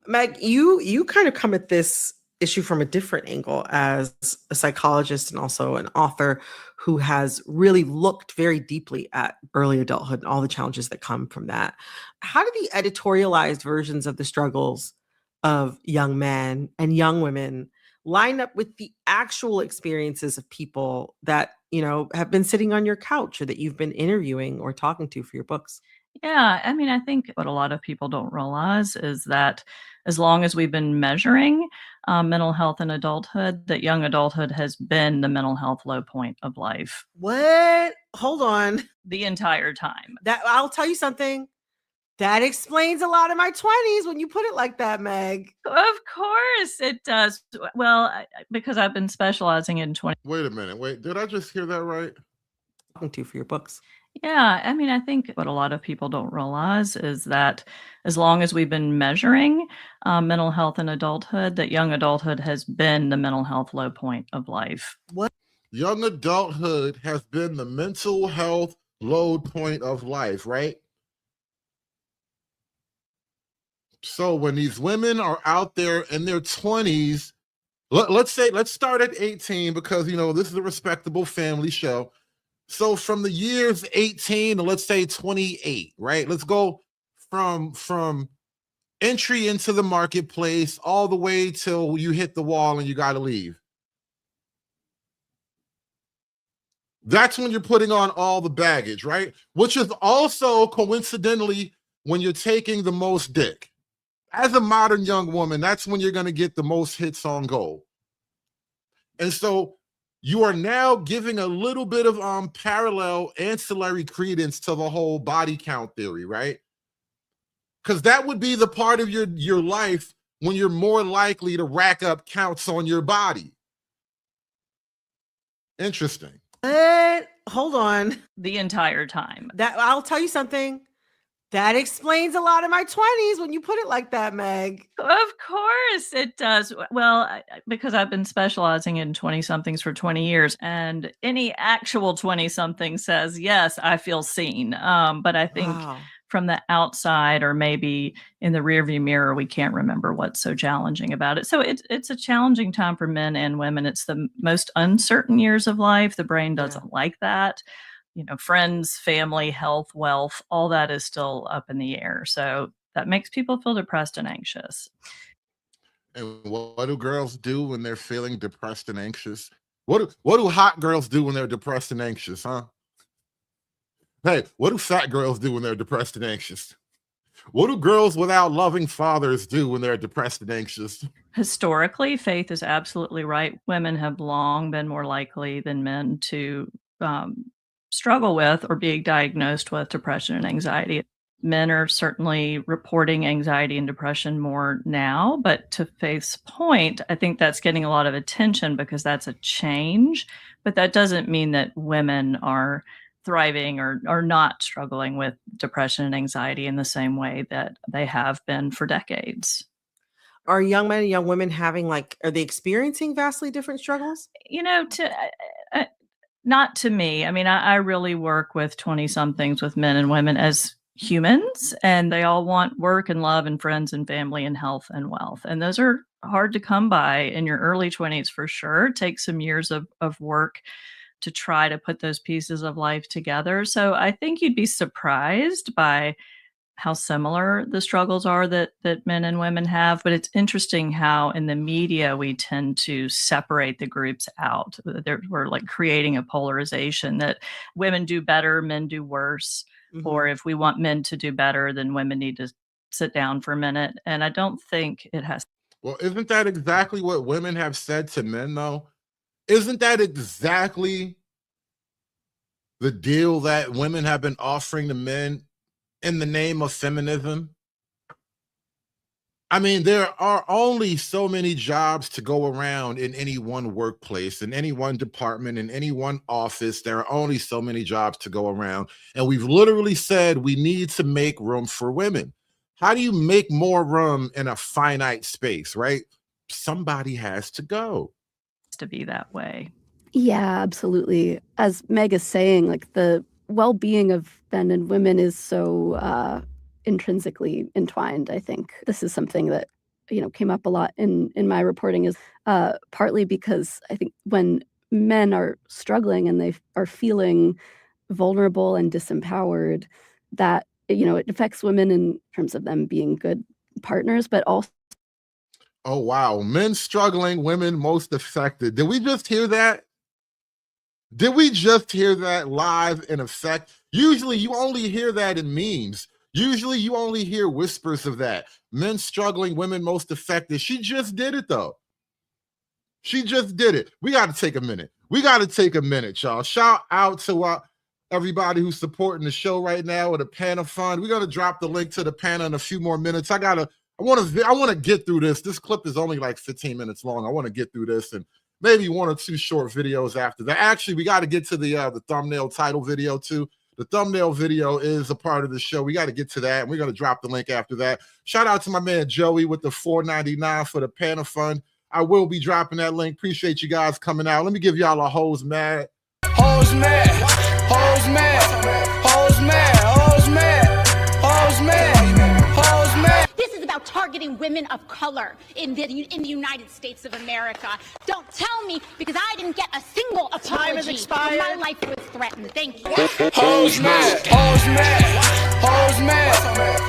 Meg, you kind of come at this issue from a different angle as a psychologist and also an author who has really looked very deeply at early adulthood and all the challenges that come from that. How do the editorialized versions of the struggles of young men and young women line up with the actual experiences of people that, have been sitting on your couch or that you've been interviewing or talking to for your books? Yeah, I mean, I think what a lot of people don't realize is that as long as we've been measuring mental health in adulthood, that young adulthood has been the mental health low point of life. What? Hold on. The entire time. That I'll tell you something. That explains a lot of my 20s when you put it like that, Meg. Of course it does. Well, because I've been specializing in 20. Wait a minute. Wait, did I just hear that right? Talking to for your books. Yeah, I mean, I think what a lot of people don't realize is that as long as we've been measuring mental health in adulthood, that young adulthood has been the mental health low point of life. What? Young adulthood has been the mental health low point of life, right? So when these women are out there in their 20s let's start at 18 because, you know, this is a respectable family show. So from the years 18 to let's say 28, right? Let's go from entry into the marketplace all the way till you hit the wall and you got to leave. That's when you're putting on all the baggage, right? Which is also coincidentally when you're taking the most dick. As a modern young woman, that's when you're going to get the most hits on goal. And so you are now giving a little bit of parallel ancillary credence to the whole body count theory, right? Because that would be the part of your life when you're more likely to rack up counts on your body. Interesting. Hold on. The entire time. That I'll tell you something. That explains a lot of my 20s when you put it like that, Meg. Of course it does. Well, because I've been specializing in 20-somethings for 20 years, and any actual 20-something says, yes, I feel seen. But I think from the outside or maybe in the rearview mirror, we can't remember what's so challenging about it. So it's a challenging time for men and women. It's the most uncertain years of life. The brain doesn't like that. You know, friends, family, health, wealth, all that is still up in the air. So that makes people feel depressed and anxious. And what do girls do when they're feeling depressed and anxious? What do hot girls do when they're depressed and anxious, huh? Hey, what do fat girls do when they're depressed and anxious? What do girls without loving fathers do when they're depressed and anxious? Historically, Faith is absolutely right. Women have long been more likely than men to struggle with or be diagnosed with depression and anxiety. Men are certainly reporting anxiety and depression more now, but to Faith's point, I think that's getting a lot of attention because that's a change, but that doesn't mean that women are thriving or not struggling with depression and anxiety in the same way that they have been for decades. Are young men and young women are they experiencing vastly different struggles? You know, not to me. I mean, I really work with 20-somethings, with men and women as humans, and they all want work and love and friends and family and health and wealth. And those are hard to come by in your early 20s for sure. It takes some years of work to try to put those pieces of life together. So I think you'd be surprised by how similar the struggles are that men and women have. But it's interesting how in the media we tend to separate the groups out. We're like creating a polarization that women do better, men do worse. Mm-hmm. Or if we want men to do better, then women need to sit down for a minute. And I don't think it has. Well, isn't that exactly what women have said to men, though? Isn't that exactly the deal that women have been offering to men in the name of feminism? I mean, there are only so many jobs to go around in any one workplace, in any one department, in any one office. There are only so many jobs to go around. And we've literally said we need to make room for women. How do you make more room in a finite space, right? Somebody has to go. To be that way. Yeah, absolutely. As Meg is saying, like the well-being of men and women is so intrinsically entwined. I think this is something that came up a lot in my reporting, is partly because I think when men are struggling and they are feeling vulnerable and disempowered, that it affects women in terms of them being good partners, but also. Oh, wow. Men struggling, women most affected. Did we just hear that? Did we just hear that live in effect? Usually you only hear that in memes. Usually you only hear whispers of that. Men struggling, women most affected. She just did it, though. She just did it. We got to take a minute. Y'all. Shout out to everybody who's supporting the show right now with a PANA fund. We're going to drop the link to the PANA in a few more minutes. I want to get through this. This clip is only like 15 minutes long. I want to get through this and maybe one or two short videos after that. Actually, we got to get to the thumbnail title video too. The thumbnail video is a part of the show. We got to get to that, and we're going to drop the link after that. Shout out to my man Joey with the $4.99 for the PANA fund. I will be dropping that link. Appreciate you guys coming out. Let me give y'all a Hoes Mad. Hoes mad, hoes mad, hoes mad, hoes mad, hoes mad, hoes mad. This is about targeting women of color in the United States of America. Don't tell me, because I didn't get a single apology. Time has expired. When my life was threatened. Thank you. Hoes mad, hoes mad, hoes mad,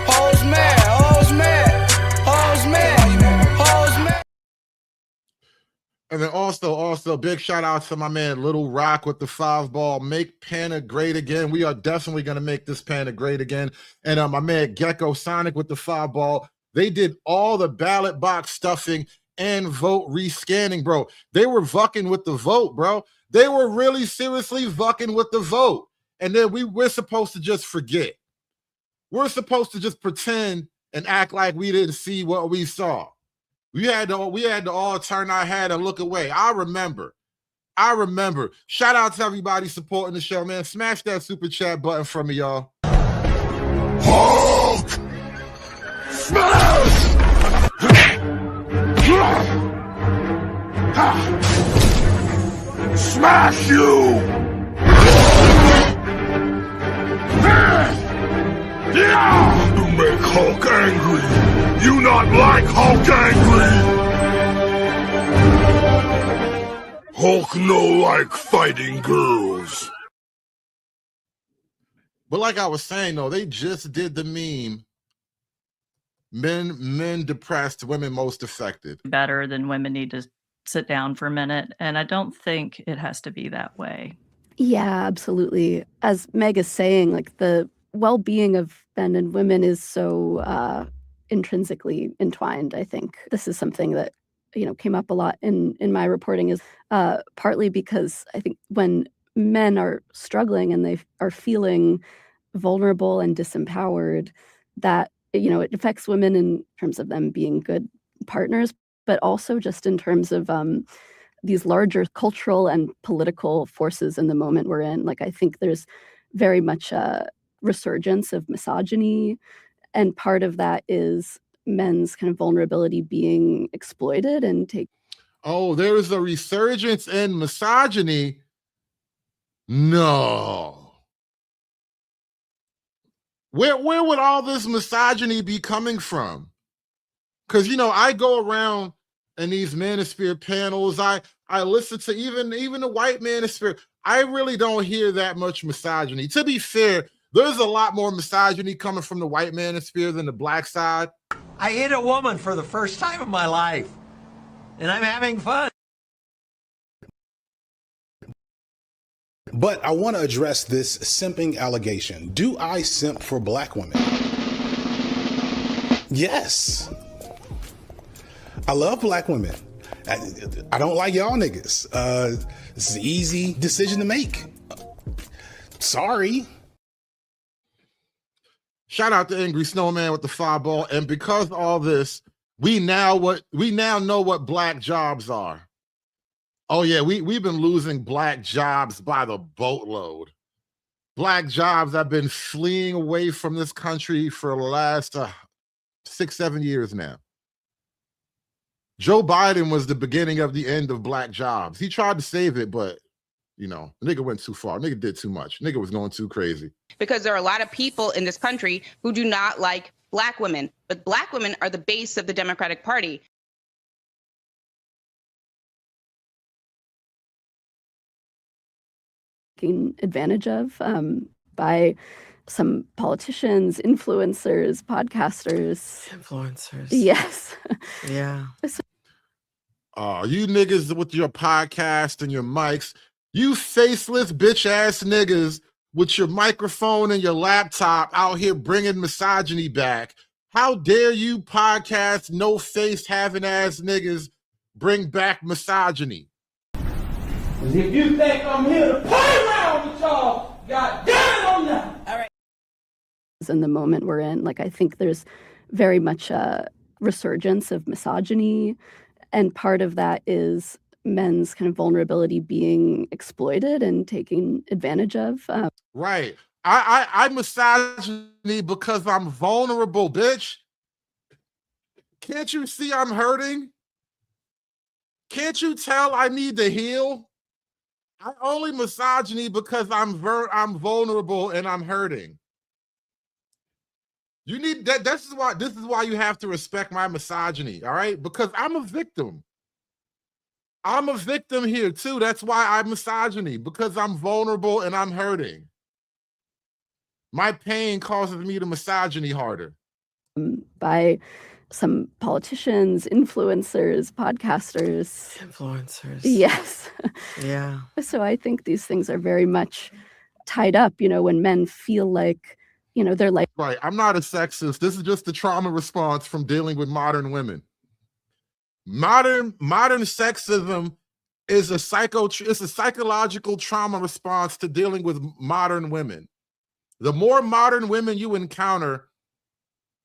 hoes mad, hoes mad, hoes mad, hoes mad. And then also big shout out to my man Little Rock with the 5-ball. Make Panda great again. We are definitely going to make this Panda great again. And my man Gecko Sonic with the 5-ball. They did all the ballot box stuffing and vote rescanning, bro. They were fucking with the vote, bro. They were really seriously fucking with the vote. And then we're supposed to just forget. We're supposed to just pretend and act like we didn't see what we saw. We had to all turn our head and look away. I remember. Shout out to everybody supporting the show, man. Smash that super chat button for me, y'all. Hulk! Smash! Smash you! You make Hulk angry! You not like Hulk angry! Hulk no like fighting girls. But like I was saying, though, they just did the meme. Men depressed, women most affected. Better than women need to sit down for a minute. And I don't think it has to be that way. Yeah, absolutely. As Meg is saying, like the well-being of men and women is so intrinsically entwined. I think this is something that came up a lot in my reporting, is partly because I think when men are struggling and they are feeling vulnerable and disempowered, that it affects women in terms of them being good partners, but also just in terms of these larger cultural and political forces in the moment we're in. Like, I think there's very much a resurgence of misogyny, and part of that is men's kind of vulnerability being exploited and take. Oh, there is a resurgence in misogyny? No. Where would all this misogyny be coming from? Because, I go around in these Manosphere panels. I listen to even the white Manosphere. I really don't hear that much misogyny. To be fair, there's a lot more misogyny coming from the white Manosphere than the black side. I hit a woman for the first time in my life, and I'm having fun. But I want to address this simping allegation. Do I simp for black women? Yes. I love black women. I don't like y'all niggas. This is an easy decision to make. Sorry. Shout out to Angry Snowman with the 5-ball. And because of all this, we now know what black jobs are. Oh yeah, we've been losing black jobs by the boatload. Black jobs have been fleeing away from this country for the last 6-7 years now. Joe Biden was the beginning of the end of black jobs. He tried to save it, but the nigga went too far. Nigga did too much. Nigga was going too crazy. Because there are a lot of people in this country who do not like black women, but black women are the base of the Democratic Party. Taken advantage of by some politicians, influencers, podcasters. Influencers. Yes. Yeah. You niggas with your podcast and your mics, you faceless bitch ass niggas with your microphone and your laptop out here bringing misogyny back. How dare you podcast no face having ass niggas bring back misogyny? If you think I'm here to play around with y'all, God damn, I'm not. All right. In the moment we're in, like, I think there's very much a resurgence of misogyny, and part of that is men's kind of vulnerability being exploited and taken advantage of. Right. I misogyny because I'm vulnerable, bitch. Can't you see I'm hurting? Can't you tell I need to heal? I only misogyny because I'm vulnerable and I'm hurting. You need that. This is why you have to respect my misogyny, all right? Because I'm a victim. I'm a victim here too. That's why I'm misogyny, because I'm vulnerable and I'm hurting. My pain causes me to misogyny harder. By some politicians, influencers, podcasters. Influencers. Yes. Yeah. So I think these things are very much tied up, when men feel like, they're like. Right. I'm not a sexist. This is just the trauma response from dealing with modern women. Modern sexism is a psychological trauma response to dealing with modern women. The more modern women you encounter,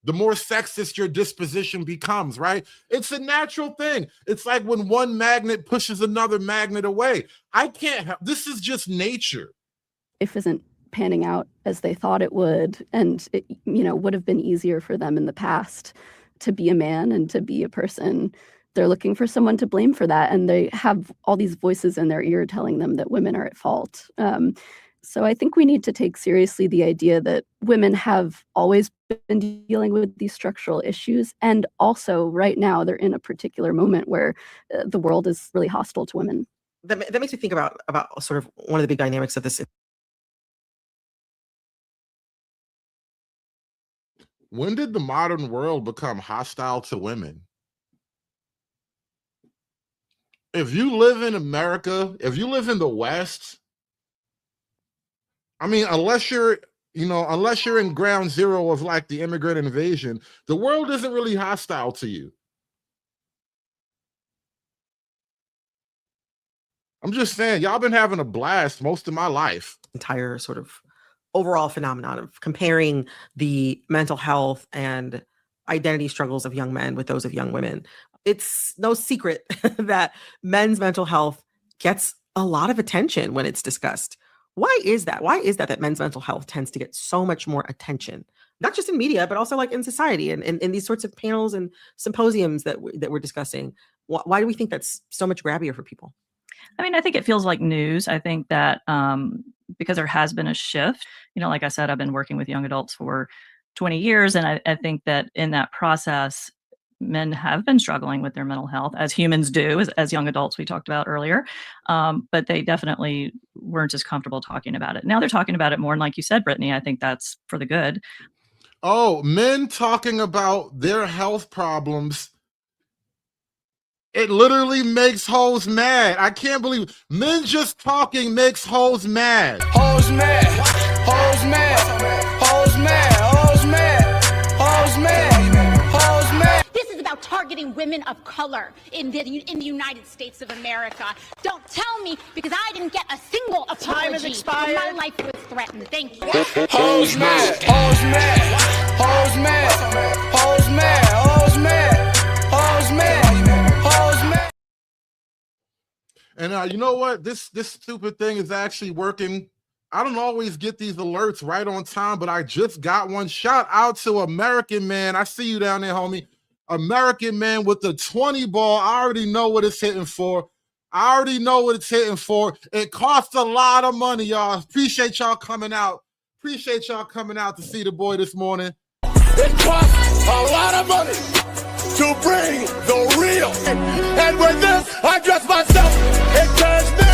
the more sexist your disposition becomes, right? It's a natural thing. It's like when one magnet pushes another magnet away. I can't help. This is just nature. Life isn't panning out as they thought it would, and it, would have been easier for them in the past to be a man and to be a person. They're looking for someone to blame for that, and they have all these voices in their ear telling them that women are at fault. So I think we need to take seriously the idea that women have always been dealing with these structural issues, and also right now they're in a particular moment where the world is really hostile to women. That makes me think about sort of one of the big dynamics of this. When did the modern world become hostile to women? If you live in America, if you live in the West, I mean, unless you're in ground zero of like the immigrant invasion, the world isn't really hostile to you. I'm just saying, y'all been having a blast most of my life. Entire sort of overall phenomenon of comparing the mental health and identity struggles of young men with those of young women. It's no secret that men's mental health gets a lot of attention when it's discussed. Why is that? Why is that men's mental health tends to get so much more attention, not just in media, but also like in society and in these sorts of panels and symposiums that we're discussing? Why do we think that's so much grabbier for people? I mean, I think it feels like news. I think that because there has been a shift, like I said, I've been working with young adults for 20 years. And I think that in that process, men have been struggling with their mental health, as humans do, as young adults we talked about earlier. But they definitely weren't as comfortable talking about it. Now they're talking about it more. And like you said, Brittany, I think that's for the good. Oh, men talking about their health problems. It literally makes hoes mad. I can't believe it. Men just talking makes hoes mad. Hoes mad. Hoes mad. Hoes mad. Hoes mad. Hoes mad. Hoes mad. This is about targeting women of color in the United States of America. Don't tell me, because I didn't get a single apology. Time has expired. My life was threatened. Thank you. Hoes mad. Hoes mad. Hoes mad. Hoes mad. Hoes mad. Hoes mad. And you know what? This stupid thing is actually working. I don't always get these alerts right on time, but I just got one. Shout out to American Man. I see you down there, homie. American Man with the 20 ball. I already know what it's hitting for. I already know what it's hitting for. It costs a lot of money, y'all. Appreciate y'all coming out. Appreciate y'all coming out to see the boy this morning. It costs a lot of money to bring the real. And with this, I dress myself in cashmere.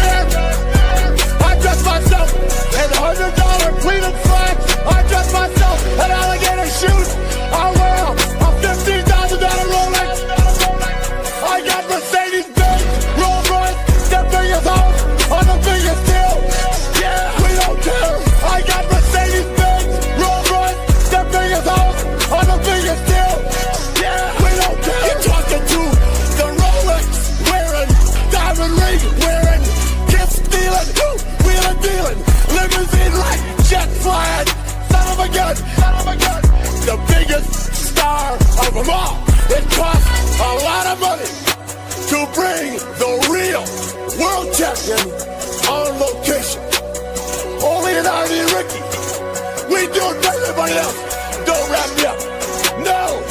I dress myself in $100 pleated slacks. I dress myself in alligator shoes. I wear a $15,000 Rolex. I got Mercedes-Benz, Rolls-Royce, them fingers out on the fingers still. Yeah, we don't care. I got Mercedes-Benz, Rolls-Royce, them fingers out on the fingers still. Yeah, we don't care. You're talking to the Rolex wearing, diamond ring wearing, kiss stealing, wheeling dealing, limousine like jet flying, son of a gun, the biggest star of them all. It costs a lot of money to bring the real world champion on location. Only an Artie and Ricky. We do it better than everybody else. Don't wrap me up. No.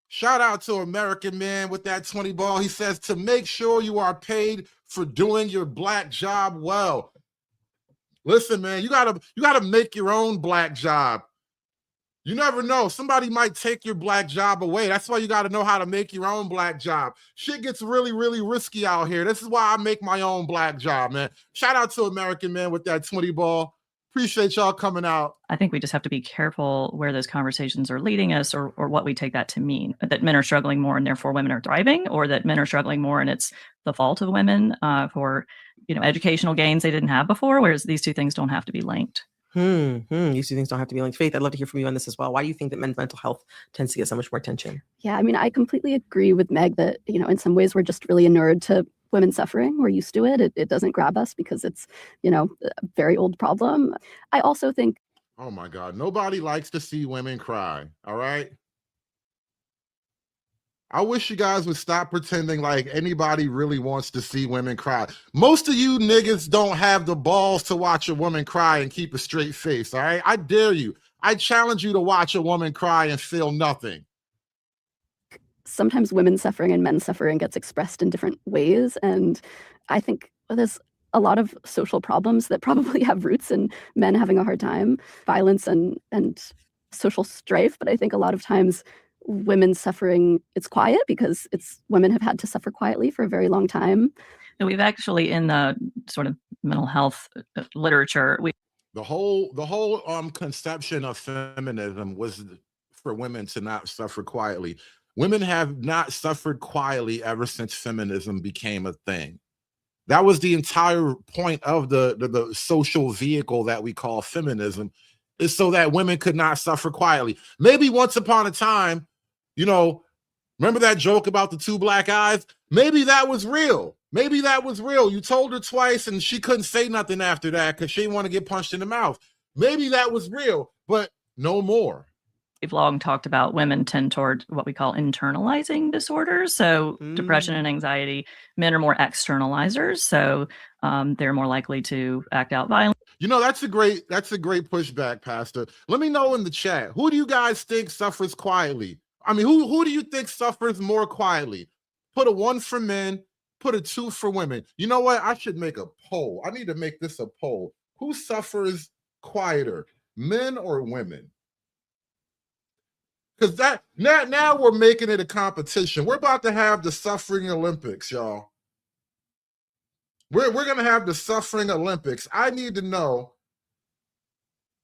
Shout out to American Man with that 20 ball. He says to make sure you are paid for doing your black job well. Listen, man, you gotta make your own black job. You never know. Somebody might take your black job away. That's why you got to know how to make your own black job. Shit gets really, really risky out here. This is why I make my own black job, man. Shout out to American Man with that 20 ball. Appreciate y'all coming out. I think we just have to be careful where those conversations are leading us or what we take that to mean. That men are struggling more and therefore women are thriving, or that men are struggling more and it's the fault of women for educational gains they didn't have before, whereas these two things don't have to be linked. These two things don't have to be linked. Faith, I'd love to hear from you on this as well. Why do you think that men's mental health tends to get so much more attention? Yeah, I mean, I completely agree with Meg that, in some ways we're just really inured to women suffering. We're used to it. It doesn't grab us because it's, a very old problem. I also think. Oh my God, nobody likes to see women cry, all right? I wish you guys would stop pretending like anybody really wants to see women cry. Most of you niggas don't have the balls to watch a woman cry and keep a straight face, all right? I dare you. I challenge you to watch a woman cry and feel nothing. Sometimes women suffering and men suffering gets expressed in different ways. And I think there's a lot of social problems that probably have roots in men having a hard time, violence and social strife. But I think a lot of times women suffering, it's quiet because women have had to suffer quietly for a very long time. And we've actually, in the sort of mental health literature, the whole conception of feminism was for women to not suffer quietly. Women have not suffered quietly ever since feminism became a thing. That was the entire point of the social vehicle that we call feminism, is so that women could not suffer quietly. Maybe once upon a time, remember that joke about the two black eyes? Maybe that was real. Maybe that was real. You told her twice and she couldn't say nothing after that because she didn't want to get punched in the mouth. Maybe that was real, but no more. We've long talked about women tend toward what we call internalizing disorders. So depression and anxiety, men are more externalizers. So they're more likely to act out violently. That's a great pushback, Pastor. Let me know in the chat. Who do you guys think suffers quietly? I mean, who do you think suffers more quietly? Put a 1 for men, put a 2 for women. You know what? I should make a poll. I need to make this a poll. Who suffers quieter, men or women? Because now we're making it a competition. We're about to have the suffering Olympics, y'all. We're gonna have the suffering Olympics. I need to know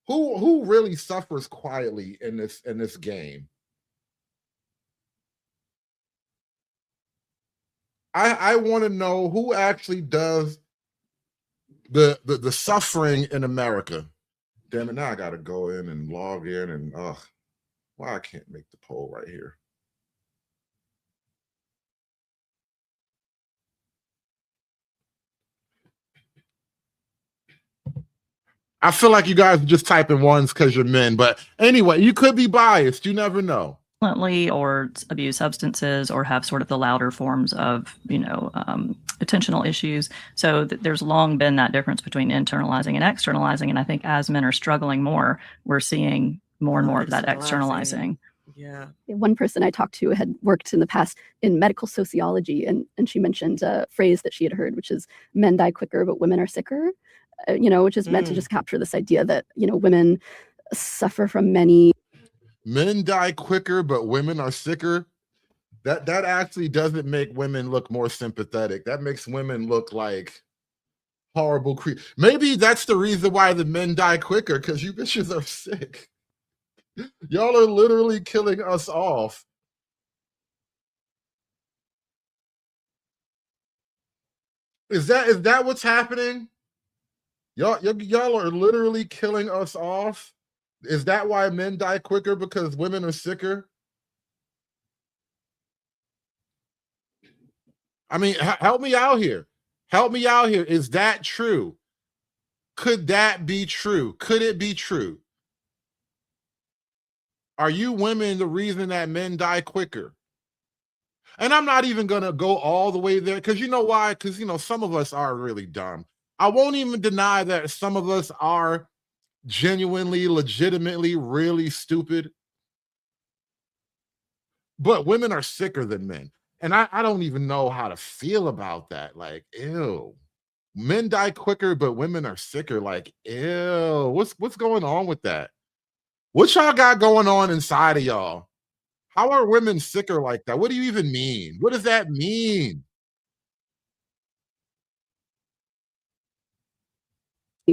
who really suffers quietly in this game. I want to know who actually does the suffering in America. Damn it, now I gotta go in and log in and why I can't make the poll right here. I feel like you guys are just typing ones because you're men, but anyway, you could be biased. You never know. Or abuse substances or have sort of the louder forms of, attentional issues. So there's long been that difference between internalizing and externalizing. And I think as men are struggling more, we're seeing more and more of that externalizing. Yeah. One person I talked to had worked in the past in medical sociology, and she mentioned a phrase that she had heard, which is men die quicker, but women are sicker, which is meant to just capture this idea that, women suffer from many. Men die quicker, but women are sicker. That actually doesn't make women look more sympathetic. That makes women look like horrible Maybe that's the reason why the men die quicker, because you bitches are sick. Y'all are literally killing us off. Is that what's happening? Y'all are literally killing us off. Is that why men die quicker, because women are sicker? I mean, help me out here. Help me out here. Is that true? Could that be true? Could it be true? Are you women the reason that men die quicker? And I'm not even going to go all the way there, because you know why? Because, some of us are really dumb. I won't even deny that some of us are genuinely, legitimately, really stupid. But women are sicker than men. And I don't even know how to feel about that. Like, ew. Men die quicker, but women are sicker. Like, ew, what's going on with that? What y'all got going on inside of y'all? How are women sicker like that? What do you even mean? What does that mean?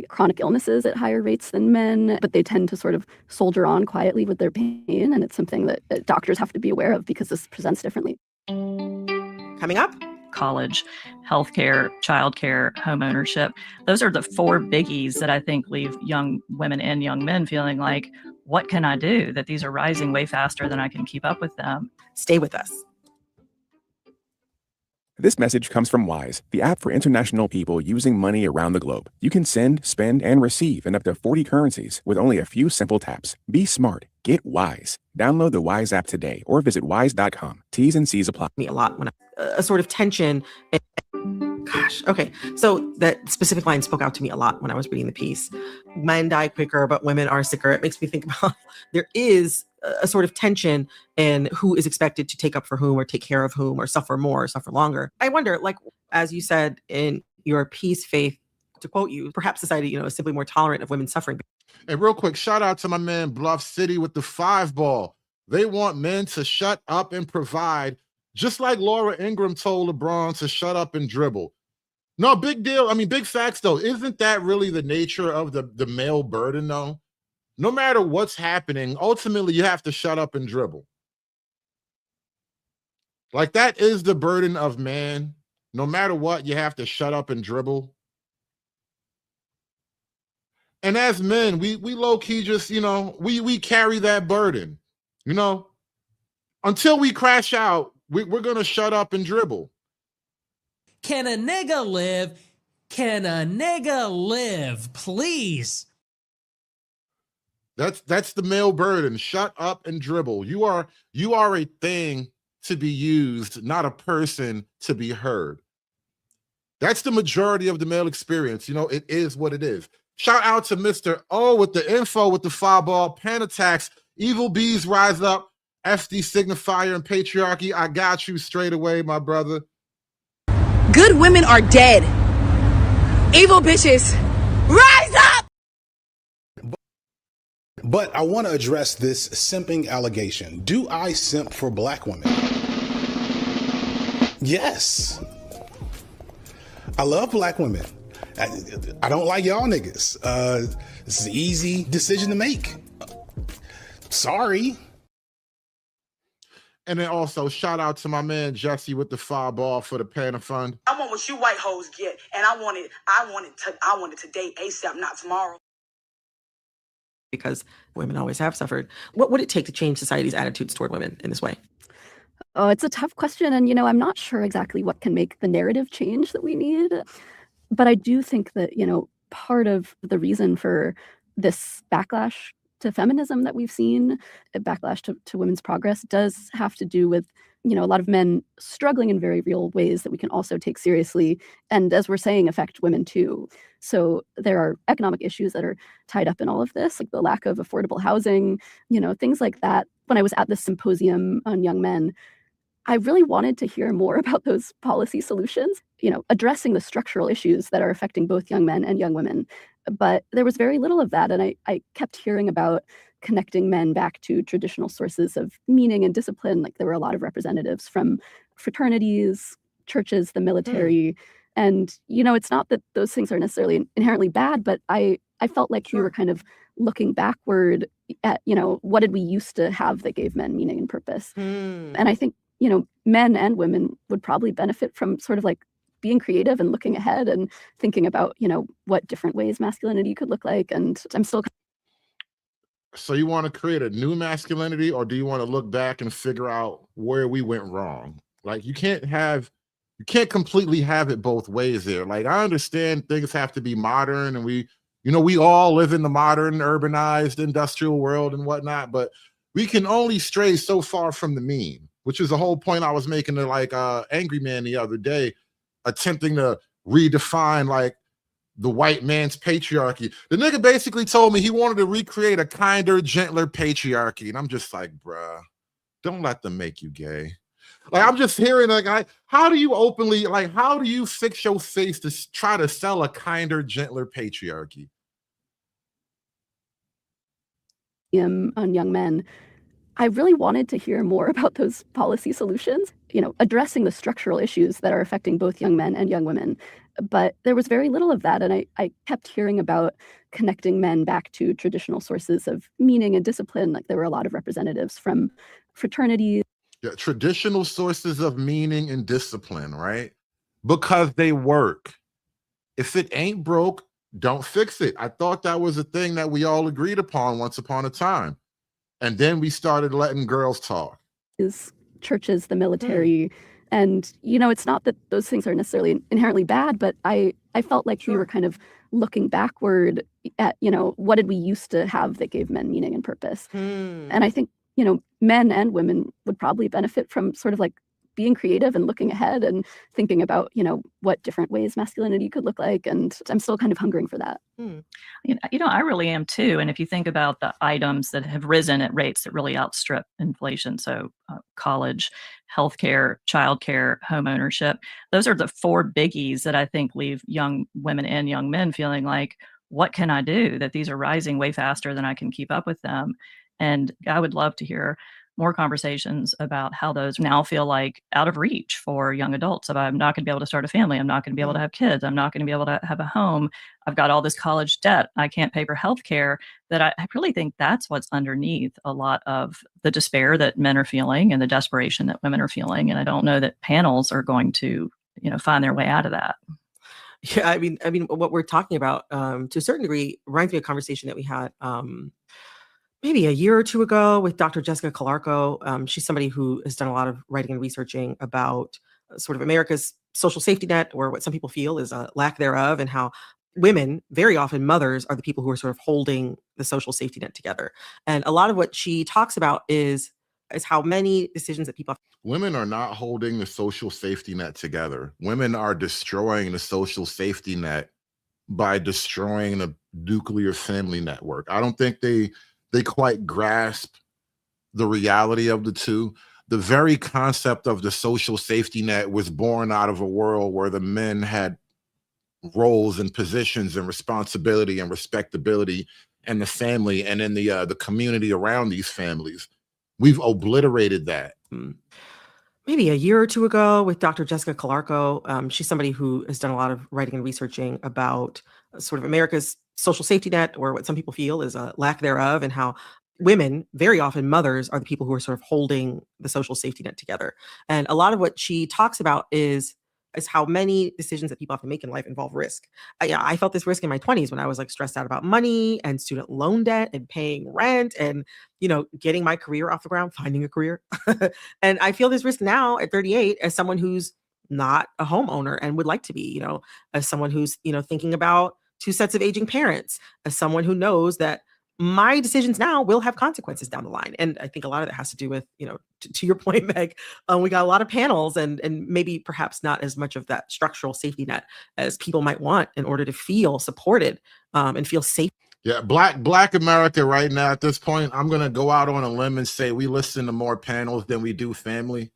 Chronic illnesses at higher rates than men, but they tend to sort of soldier on quietly with their pain. And it's something that doctors have to be aware of because this presents differently. Coming up, college, healthcare, childcare, home ownership. Those are the 4 biggies that I think leave young women and young men feeling like, what can I do? That these are rising way faster than I can keep up with them. Stay with us. This message comes from Wise, the app for international people using money around the globe. You can send, spend, and receive in up to 40 currencies with only a few simple taps. Be smart. Get Wise. Download the Wise app today or visit wise.com. T's and C's apply. Me a lot when a sort of tension. Gosh, okay. So that specific line spoke out to me a lot when I was reading the piece. Men die quicker, but women are sicker. It makes me think about there is a sort of tension in who is expected to take up for whom or take care of whom or suffer more or suffer longer. I wonder, like, as you said in your piece, Faith, to quote you, perhaps society, is simply more tolerant of women suffering. Hey, real quick, shout out to my man Bluff City with the 5 ball. They want men to shut up and provide, just like Laura Ingraham told LeBron to shut up and dribble. No, big deal. I mean, big facts, though. Isn't that really the nature of the male burden, though? No matter what's happening, ultimately, you have to shut up and dribble. Like, that is the burden of man. No matter what, you have to shut up and dribble. And as men, we low-key just, we carry that burden, Until we crash out, we're going to shut up and dribble. Can a nigga live? Can a nigga live? Please. That's the male burden. Shut up and dribble. You are a thing to be used, not a person to be heard. That's the majority of the male experience. It is what it is. Shout out to Mr. O with the info with the 5 ball, pan attacks, evil bees rise up, FD signifier and patriarchy. I got you straight away, my brother. Good women are dead. Evil bitches, rise up! But I want to address this simping allegation. Do I simp for black women? Yes. I love black women. I don't like y'all niggas. This is an easy decision to make. Sorry. And then also shout out to my man Jesse with the 5 ball for the Panda Fund. I want what you white hoes get, and I want it today, ASAP, not tomorrow. Because women always have suffered. What would it take to change society's attitudes toward women in this way? Oh, it's a tough question. And, I'm not sure exactly what can make the narrative change that we need. But I do think that, part of the reason for this backlash to feminism that we've seen, a backlash to women's progress, does have to do with, a lot of men struggling in very real ways that we can also take seriously. And as we're saying, affect women too. So there are economic issues that are tied up in all of this, like the lack of affordable housing, things like that. When I was at this symposium on young men, I really wanted to hear more about those policy solutions, addressing the structural issues that are affecting both young men and young women. But there was very little of that. And I kept hearing about connecting men back to traditional sources of meaning and discipline. Like there were a lot of representatives from fraternities, churches, the military. And, it's not that those things are necessarily inherently bad, but I felt like we were kind of looking backward at, what did we used to have that gave men meaning and purpose? And I think, men and women would probably benefit from sort of like being creative and looking ahead and thinking about, what different ways masculinity could look like. And I'm still. So you want to create a new masculinity, or do you want to look back and figure out where we went wrong? Like you can't completely have it both ways there. Like I understand things have to be modern, and we all live in the modern, urbanized, industrial world and whatnot, but we can only stray so far from the mean, which is the whole point I was making to Angry Man the other day, attempting to redefine like the white man's patriarchy. The nigga basically told me he wanted to recreate a kinder, gentler patriarchy. And I'm just like, bruh, don't let them make you gay. Like, I'm just hearing, like, how do you openly, like, how do you fix your face to try to sell a kinder, gentler patriarchy? On young men, I really wanted to hear more about those policy solutions, addressing the structural issues that are affecting both young men and young women. But there was very little of that. And I kept hearing about connecting men back to traditional sources of meaning and discipline. Like there were a lot of representatives from fraternities. Yeah, traditional sources of meaning and discipline, right? Because they work. If it ain't broke, don't fix it. I thought that was a thing that we all agreed upon once upon a time. And then we started letting girls talk. Churches, the military. And, it's not that those things are necessarily inherently bad, but I felt like we were kind of looking backward at, what did we used to have that gave men meaning and purpose? And I think, men and women would probably benefit from sort of like being creative and looking ahead and thinking about, what different ways masculinity could look like. And I'm still kind of hungering for that. I really am too. And if you think about the items that have risen at rates that really outstrip inflation, so college, healthcare, childcare, home ownership, those are the four biggies that I think leave young women and young men feeling like, what can I do? That these are rising way faster than I can keep up with them. And I would love to hear more conversations about how those now feel like out of reach for young adults. If I'm not going to be able to start a family, I'm not going to be able to have kids, I'm not going to be able to have a home, I've got all this college debt, I can't pay for healthcare, that I really think that's what's underneath a lot of the despair that men are feeling and the desperation that women are feeling. And I don't know that panels are going to, find their way out of that. Yeah, I mean, what we're talking about, to a certain degree, reminds me of a conversation that we had maybe a year or two ago with Dr. Jessica Calarco. She's somebody who has done a lot of writing and researching about sort of America's social safety net, or what some people feel is a lack thereof, and how women, very often mothers, are the people who are sort of holding the social safety net together. And a lot of what she talks about is how many decisions that people have. Women are not holding the social safety net together. Women are destroying the social safety net by destroying the nuclear family network. I don't think they quite grasp the reality of the two. The very concept of the social safety net was born out of a world where the men had roles and positions and responsibility and respectability in the family and in the community around these families. We've obliterated that. Maybe a year or two ago with Dr. Jessica Calarco. She's somebody who has done a lot of writing and researching about sort of America's social safety net, or what some people feel is a lack thereof, and how women, very often mothers, are the people who are sort of holding the social safety net together. And a lot of what she talks about is how many decisions that people have to make in life involve risk. I felt this risk in my 20s when I was like stressed out about money and student loan debt and paying rent and, getting my career off the ground, finding a career. And I feel this risk now at 38 as someone who's not a homeowner and would like to be, as someone who's, thinking about two sets of aging parents, as someone who knows that my decisions now will have consequences down the line. And I think a lot of that has to do with, to your point, Meg, we got a lot of panels and maybe perhaps not as much of that structural safety net as people might want in order to feel supported and feel safe. Yeah, Black America right now at this point, I'm going to go out on a limb and say we listen to more panels than we do family.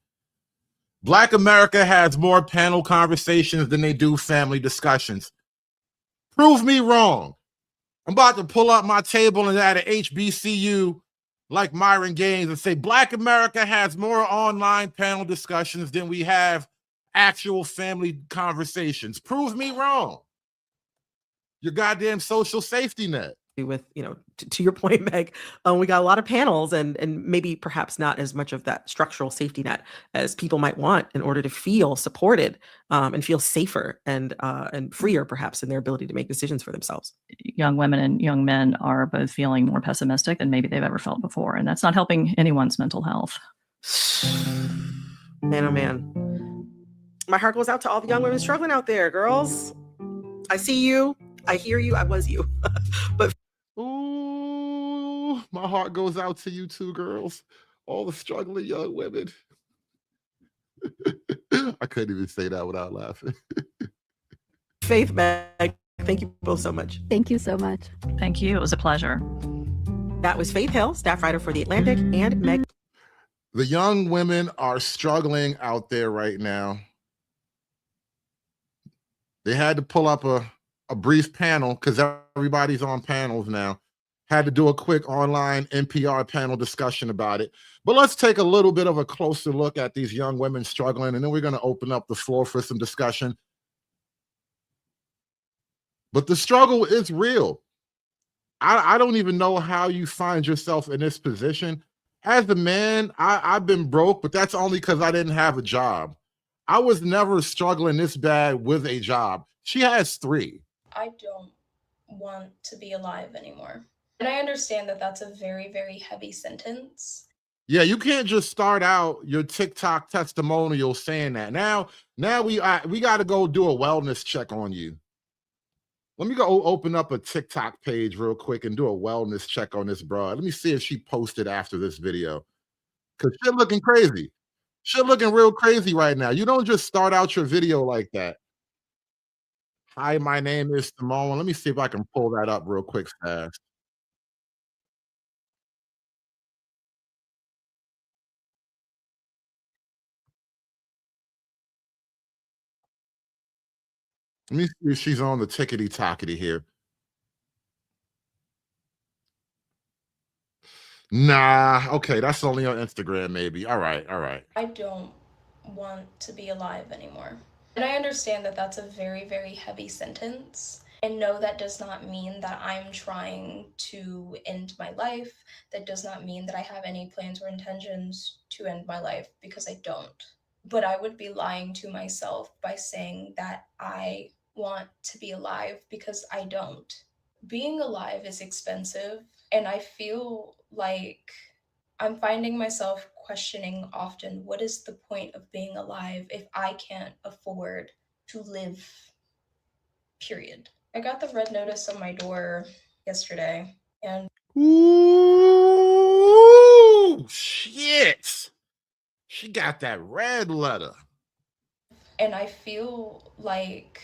Black America has more panel conversations than they do family discussions. Prove me wrong. I'm about to pull up my table and at an HBCU like Myron Gaines and say Black America has more online panel discussions than we have actual family conversations. Prove me wrong. Your goddamn social safety net. With, to your point, Meg, we got a lot of panels and maybe perhaps not as much of that structural safety net as people might want in order to feel supported and feel safer and freer perhaps in their ability to make decisions for themselves. Young women and young men are both feeling more pessimistic than maybe they've ever felt before. And that's not helping anyone's mental health. Man, oh man. My heart goes out to all the young women struggling out there, girls. I see you. I hear you. I was you. But ooh, my heart goes out to you too, girls. All the struggling young women. I couldn't even say that without laughing. Faith, Meg, thank you both so much. Thank you so much. Thank you. It was a pleasure. That was Faith Hill, staff writer for The Atlantic, and Meg. The young women are struggling out there right now. They had to pull up a brief panel because everybody's on panels now. Had to do a quick online NPR panel discussion about it. But let's take a little bit of a closer look at these young women struggling, and then we're going to open up the floor for some discussion. But the struggle is real. I don't even know how you find yourself in this position. As a man, I've been broke, but that's only because I didn't have a job. I was never struggling this bad with a job. She has 3. I don't want to be alive anymore. And I understand that that's a very, very heavy sentence. Yeah, you can't just start out your TikTok testimonial saying that. Now we got to go do a wellness check on you. Let me go open up a TikTok page real quick and do a wellness check on this broad. Let me see if she posted after this video. Because shit looking crazy. Shit looking real crazy right now. You don't just start out your video like that. Hi, my name is Simone. Let me see if I can pull that up real quick fast. Let me see if she's on the tickety-tockety here. Nah, okay, that's only on Instagram, maybe. All right, all right. I don't want to be alive anymore. And I understand that that's a very, very heavy sentence. And no, that does not mean that I'm trying to end my life. That does not mean that I have any plans or intentions to end my life, because I don't. But I would be lying to myself by saying that I want to be alive, because I don't. Being alive is expensive, and I feel like I'm finding myself questioning often, what is the point of being alive if I can't afford to live? Period. I got the red notice on my door yesterday, and ooh, shit. She got that red letter. And I feel like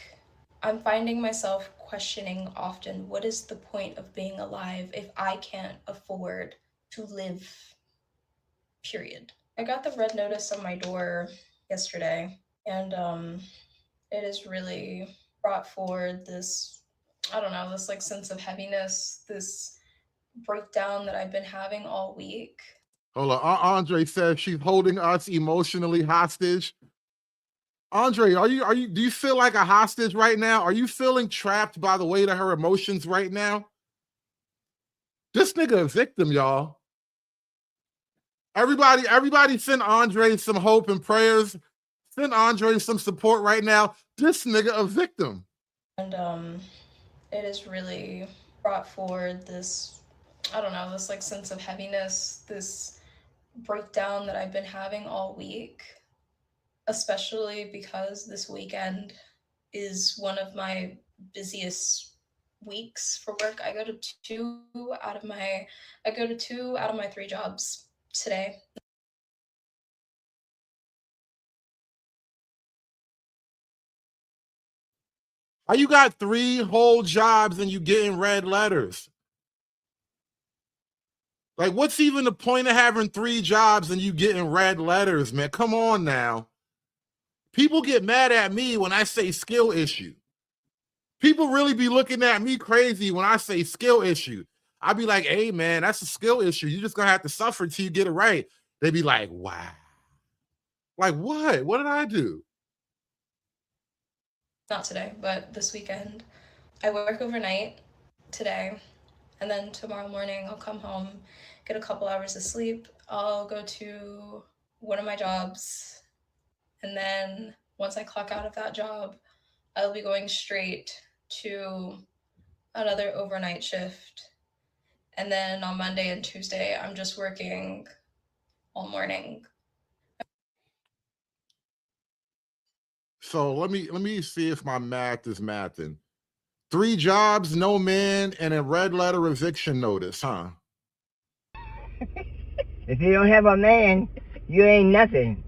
I'm finding myself questioning often, what is the point of being alive if I can't afford to live? Period. I got the red notice on my door yesterday, and it has really brought forward this, I don't know, this like sense of heaviness, this breakdown that I've been having all week. Hold on. Andre says she's holding us emotionally hostage. Andre, do you feel like a hostage right now? Are you feeling trapped by the weight of her emotions right now? This nigga a victim, y'all. Everybody send Andre some hope and prayers. Send Andre some support right now. This nigga a victim. And it has really brought forward this, I don't know, this like sense of heaviness, this breakdown that I've been having all week, especially because this weekend is one of my busiest weeks for work. I go to two out of my 3 jobs today. How you got 3 whole jobs and you getting red letters? Like, what's even the point of having 3 jobs and you getting red letters, man? Come on now. People get mad at me when I say skill issue. People really be looking at me crazy when I say skill issue. I be like, hey, man, that's a skill issue. You're just going to have to suffer till you get it right. They be like, wow. Like, what? What did I do? Not today, but this weekend. I work overnight today, and then tomorrow morning I'll come home, get a couple hours of sleep. I'll go to one of my jobs, and then once I clock out of that job, I'll be going straight to another overnight shift. And then on Monday and Tuesday, I'm just working all morning. So let me see if my math is mathing. 3 jobs, no man, and a red letter eviction notice, huh? If you don't have a man, you ain't nothing.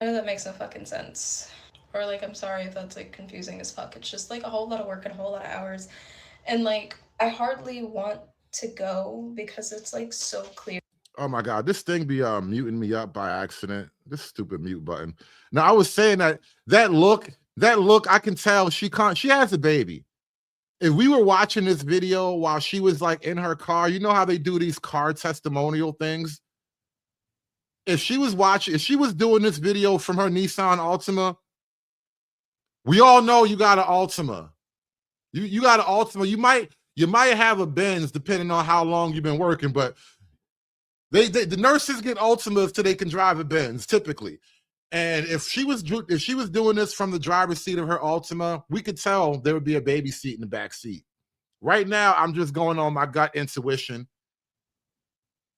I know that makes no fucking sense. Or like, I'm sorry if that's like confusing as fuck. It's just like a whole lot of work and a whole lot of hours. And like, I hardly want to go because it's like so clear. Oh my God, this thing be muting me up by accident. This stupid mute button. Now I was saying that look, I can tell she has a baby. If we were watching this video while she was like in her car, you know how they do these car testimonial things? If she was doing this video from her Nissan Altima, we all know you got an Altima. You got an Altima. You might have a Benz depending on how long you've been working, but the nurses get Altimas till they can drive a Benz typically. And if she was doing this from the driver's seat of her Altima, we could tell there would be a baby seat in the back seat. Right now, I'm just going on my gut intuition.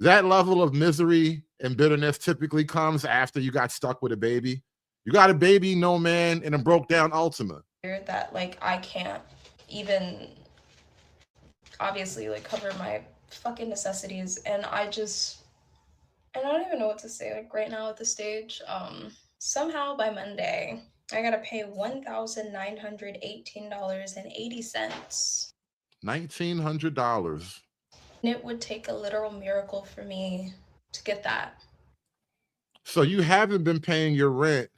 That level of misery and bitterness typically comes after you got stuck with a baby. You got a baby, no man, and a broke down Altima. That like I can't even obviously like cover my fucking necessities, and I don't even know what to say like right now at this stage. Somehow by Monday I gotta pay $1,918.80. $1,900. And it would take a literal miracle for me to get that. So you haven't been paying your rent,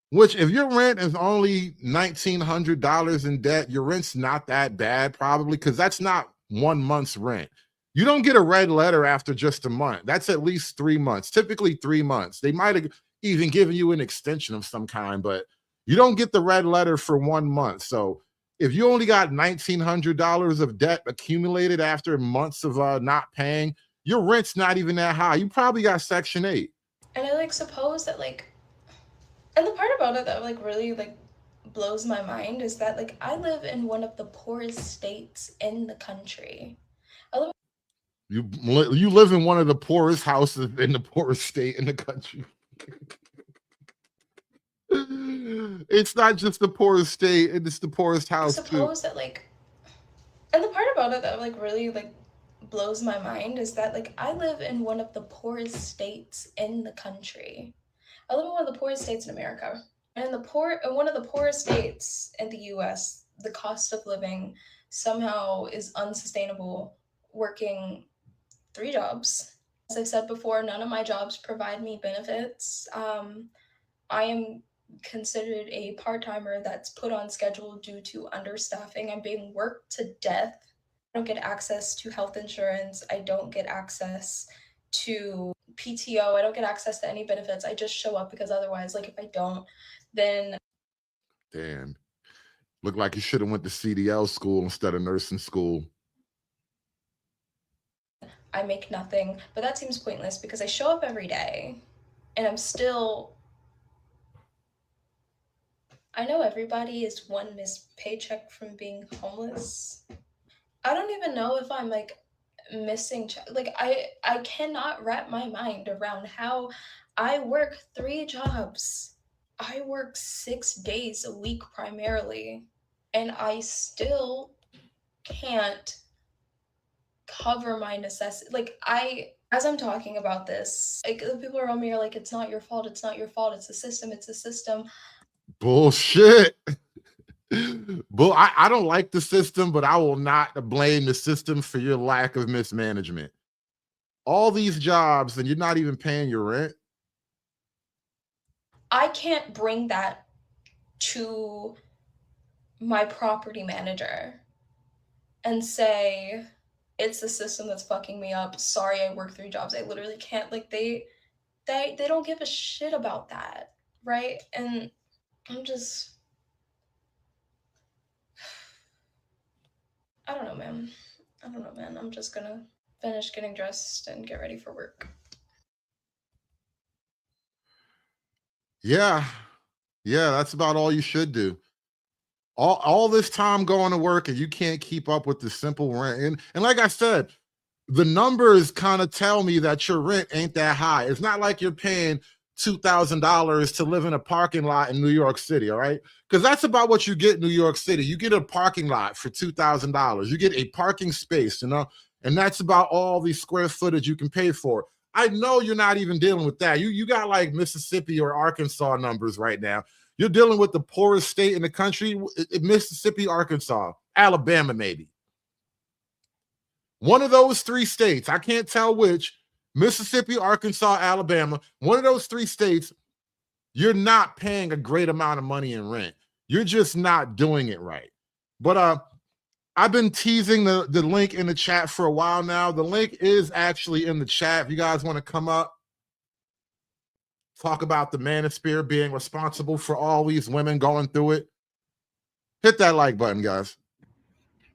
which if your rent is only $1,900 in debt, your rent's not that bad probably, because that's not 1 month's rent. You don't get a red letter after just a month. That's at least 3 months, typically 3 months. They might have even given you an extension of some kind, but you don't get the red letter for 1 month. So if you only got $1,900 of debt accumulated after months of not paying, your rent's not even that high. You probably got Section 8. And I like suppose that like, and the part about it that like really like blows my mind is that like I live in one of the poorest states in the country. You live in one of the poorest houses in the poorest state in the country. It's not just the poorest state, it's the poorest house too. Suppose that like, and the part about it that like really like blows my mind is that like I live in one of the poorest states in the country. I live in one of the poorest states in America, and one of the poorest states in the US, the cost of living somehow is unsustainable, working 3 jobs. As I've said before, none of my jobs provide me benefits. I am considered a part-timer that's put on schedule due to understaffing. I'm being worked to death. I don't get access to health insurance. I don't get access to PTO. I don't get access to any benefits. I just show up because otherwise, like if I don't, then... Damn. Look like you should have went to CDL school instead of nursing school. I make nothing, but that seems pointless because I show up every day and I'm still... I know everybody is one missed paycheck from being homeless. I don't even know if I'm like missing, like I cannot wrap my mind around how I work 3 jobs. I work 6 days a week primarily, and I still can't cover my necessity. Like as I'm talking about this, like the people around me are like, it's not your fault, it's not your fault, it's the system, it's the system. Bullshit. I don't like the system, but I will not blame the system for your lack of mismanagement. All these jobs and you're not even paying your rent. I can't bring that to my property manager and say, it's the system that's fucking me up. Sorry, I work 3 jobs. I literally can't. Like they don't give a shit about that, right? And I'm just, I don't know, man. I'm just gonna finish getting dressed and get ready for work. Yeah, that's about all you should do. All this time going to work and you can't keep up with the simple rent. And like I said, the numbers kind of tell me that your rent ain't that high. It's not like you're paying $2,000 to live in a parking lot in New York City, all right? Because that's about what you get in New York City. You get a parking lot for $2,000. You get a parking space, you know, and that's about all the square footage you can pay for. I know you're not even dealing with that. You got like Mississippi or Arkansas numbers right now. You're dealing with the poorest state in the country, Mississippi, Arkansas, Alabama, maybe. One of those three states, I can't tell which, Mississippi, Arkansas, Alabama, one of those three states, you're not paying a great amount of money in rent. You're just not doing it right. But I've been teasing the link in the chat for a while now. The link is actually in the chat. If you guys want to come up, talk about the Manosphere being responsible for all these women going through it, hit that like button, guys.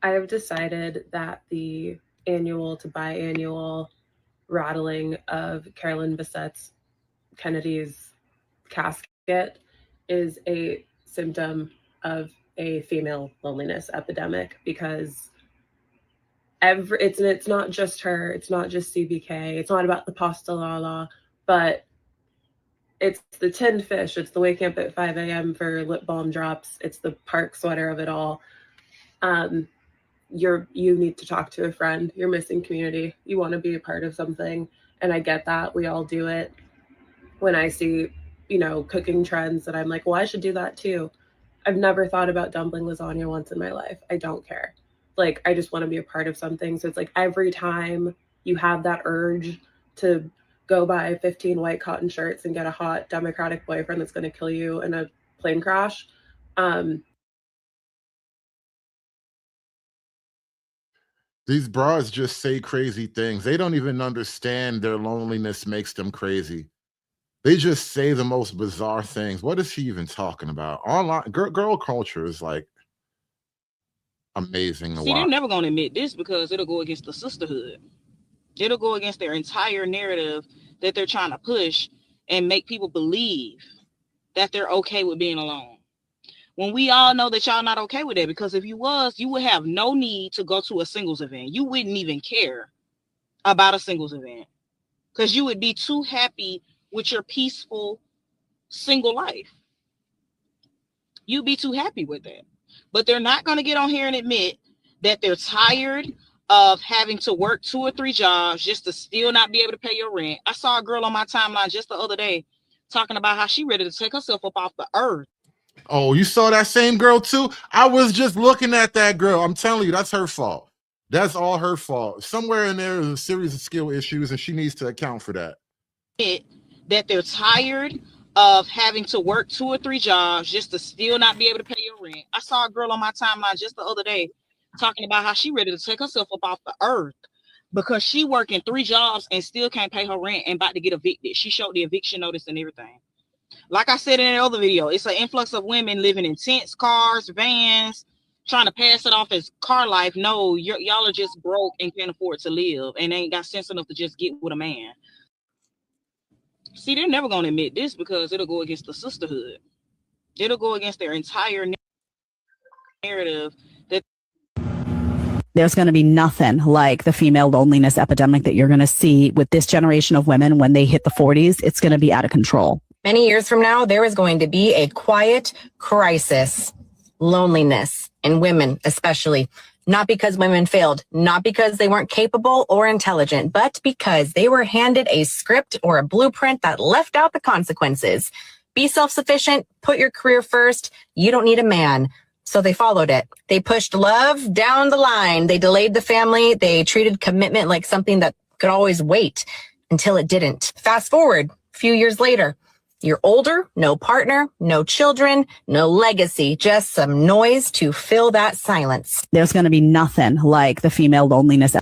I have decided that the annual to biannual rattling of Carolyn Bessette's Kennedy's casket is a symptom of a female loneliness epidemic, because it's not just her, it's not just CBK, it's not about the pasta la, but it's the tinned fish, it's the waking up at 5 a.m. for lip balm drops, it's the park sweater of it all. You need to talk to a friend. You're missing community. You want to be a part of something, and I get that. We all do it. When I see, cooking trends that I'm like, well, I should do that too. I've never thought about dumpling lasagna once in my life. I don't care. Like, I just want to be a part of something. So it's like every time you have that urge to go buy 15 white cotton shirts and get a hot Democratic boyfriend that's going to kill you in a plane crash. These bras just say crazy things. They don't even understand their loneliness makes them crazy. They just say the most bizarre things. What is she even talking about? Online girl culture is like amazing to See, watch. they're never going to admit this because it'll go against the sisterhood. It'll go against their entire narrative that they're trying to push and make people believe that they're okay with being alone. When we all know that y'all not okay with that, because if you was, you would have no need to go to a singles event. You wouldn't even care about a singles event because you would be too happy with your peaceful single life. You'd be too happy with that. But they're not going to get on here and admit that they're tired of having to work 2 or 3 jobs just to still not be able to pay your rent. I saw a girl on my timeline just the other day talking about how she ready to take herself up off the earth. Oh, you saw that same girl too? I was just looking at that girl. I'm telling you, that's her fault. That's all her fault. Somewhere in there is a series of skill issues, and she needs to account for that. That they're tired of having to work 2 or 3 jobs just to still not be able to pay your rent. I saw a girl on my timeline just the other day talking about how she ready to take herself up off the earth because she working 3 jobs and still can't pay her rent and about to get evicted. She showed the eviction notice and everything. Like I said in another video, it's an influx of women living in tents, cars, vans, trying to pass it off as car life. No, y'all are just broke and can't afford to live and ain't got sense enough to just get with a man. See, they're never going to admit this because it'll go against the sisterhood. It'll go against their entire narrative that there's going to be nothing like the female loneliness epidemic that you're going to see with this generation of women when they hit the 40s. It's going to be out of control. Many years from now, there is going to be a quiet crisis, loneliness in women, especially. Not because women failed, not because they weren't capable or intelligent, but because they were handed a script or a blueprint that left out the consequences. Be self-sufficient, put your career first. You don't need a man. So they followed it. They pushed love down the line. They delayed the family. They treated commitment like something that could always wait until it didn't. Fast forward a few years later. You're older, no partner, no children, no legacy, just some noise to fill that silence. There's going to be nothing like the female loneliness.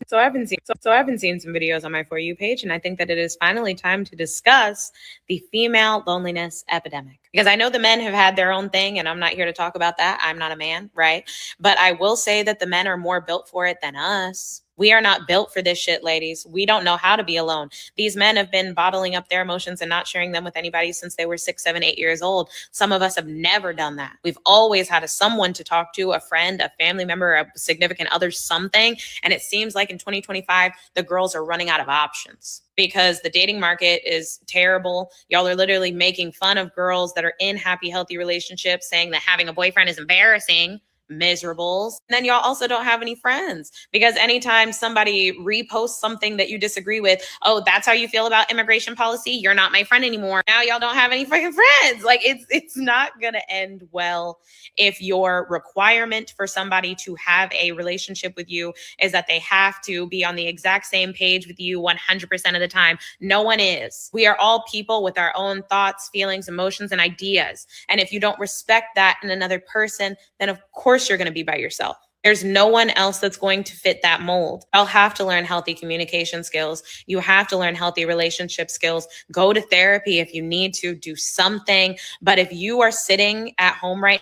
So I've been seeing some videos on my For You page, and I think that it is finally time to discuss the female loneliness epidemic. Because I know the men have had their own thing, and I'm not here to talk about that. I'm not a man, right? But I will say that the men are more built for it than us. We are not built for this shit, ladies. We don't know how to be alone. These men have been bottling up their emotions and not sharing them with anybody since they were 6, 7, 8 years old. Some of us have never done that. We've always had someone to talk to, a friend, a family member, a significant other, something. And it seems like in 2025, the girls are running out of options because the dating market is terrible. Y'all are literally making fun of girls that are in happy, healthy relationships, saying that having a boyfriend is embarrassing. miserables. And then y'all also don't have any friends, because anytime somebody reposts something that you disagree with, oh, that's how you feel about immigration policy, you're not my friend anymore. Now y'all don't have any fucking friends. Like, it's not gonna end well if your requirement for somebody to have a relationship with you is that they have to be on the exact same page with you 100% of the time. No one is. We are all people with our own thoughts, feelings, emotions, and ideas. And if you don't respect that in another person, then of course you're going to be by yourself. There's no one else that's going to fit that mold. I'll have to learn healthy communication skills. You have to learn healthy relationship skills. Go to therapy if you need to, do something. But if you are sitting at home right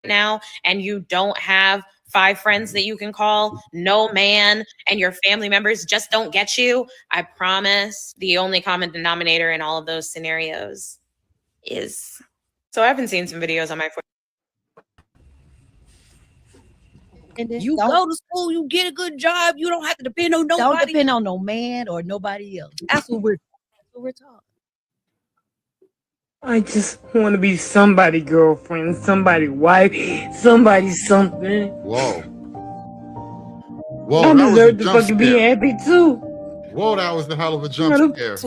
now and you don't have 5 friends that you can call, no man, and your family members just don't get you, I promise the only common denominator in all of those scenarios is. So I've been seeing some videos on my You go to school, you get a good job, you don't have to depend on nobody. Don't depend on no man or nobody else. That's what we're taught. I just want to be somebody girlfriend, somebody wife, somebody something. Whoa. Whoa, I that was a deserve to jump fucking be scare. happy too. Whoa, that was the hell of a jump scare.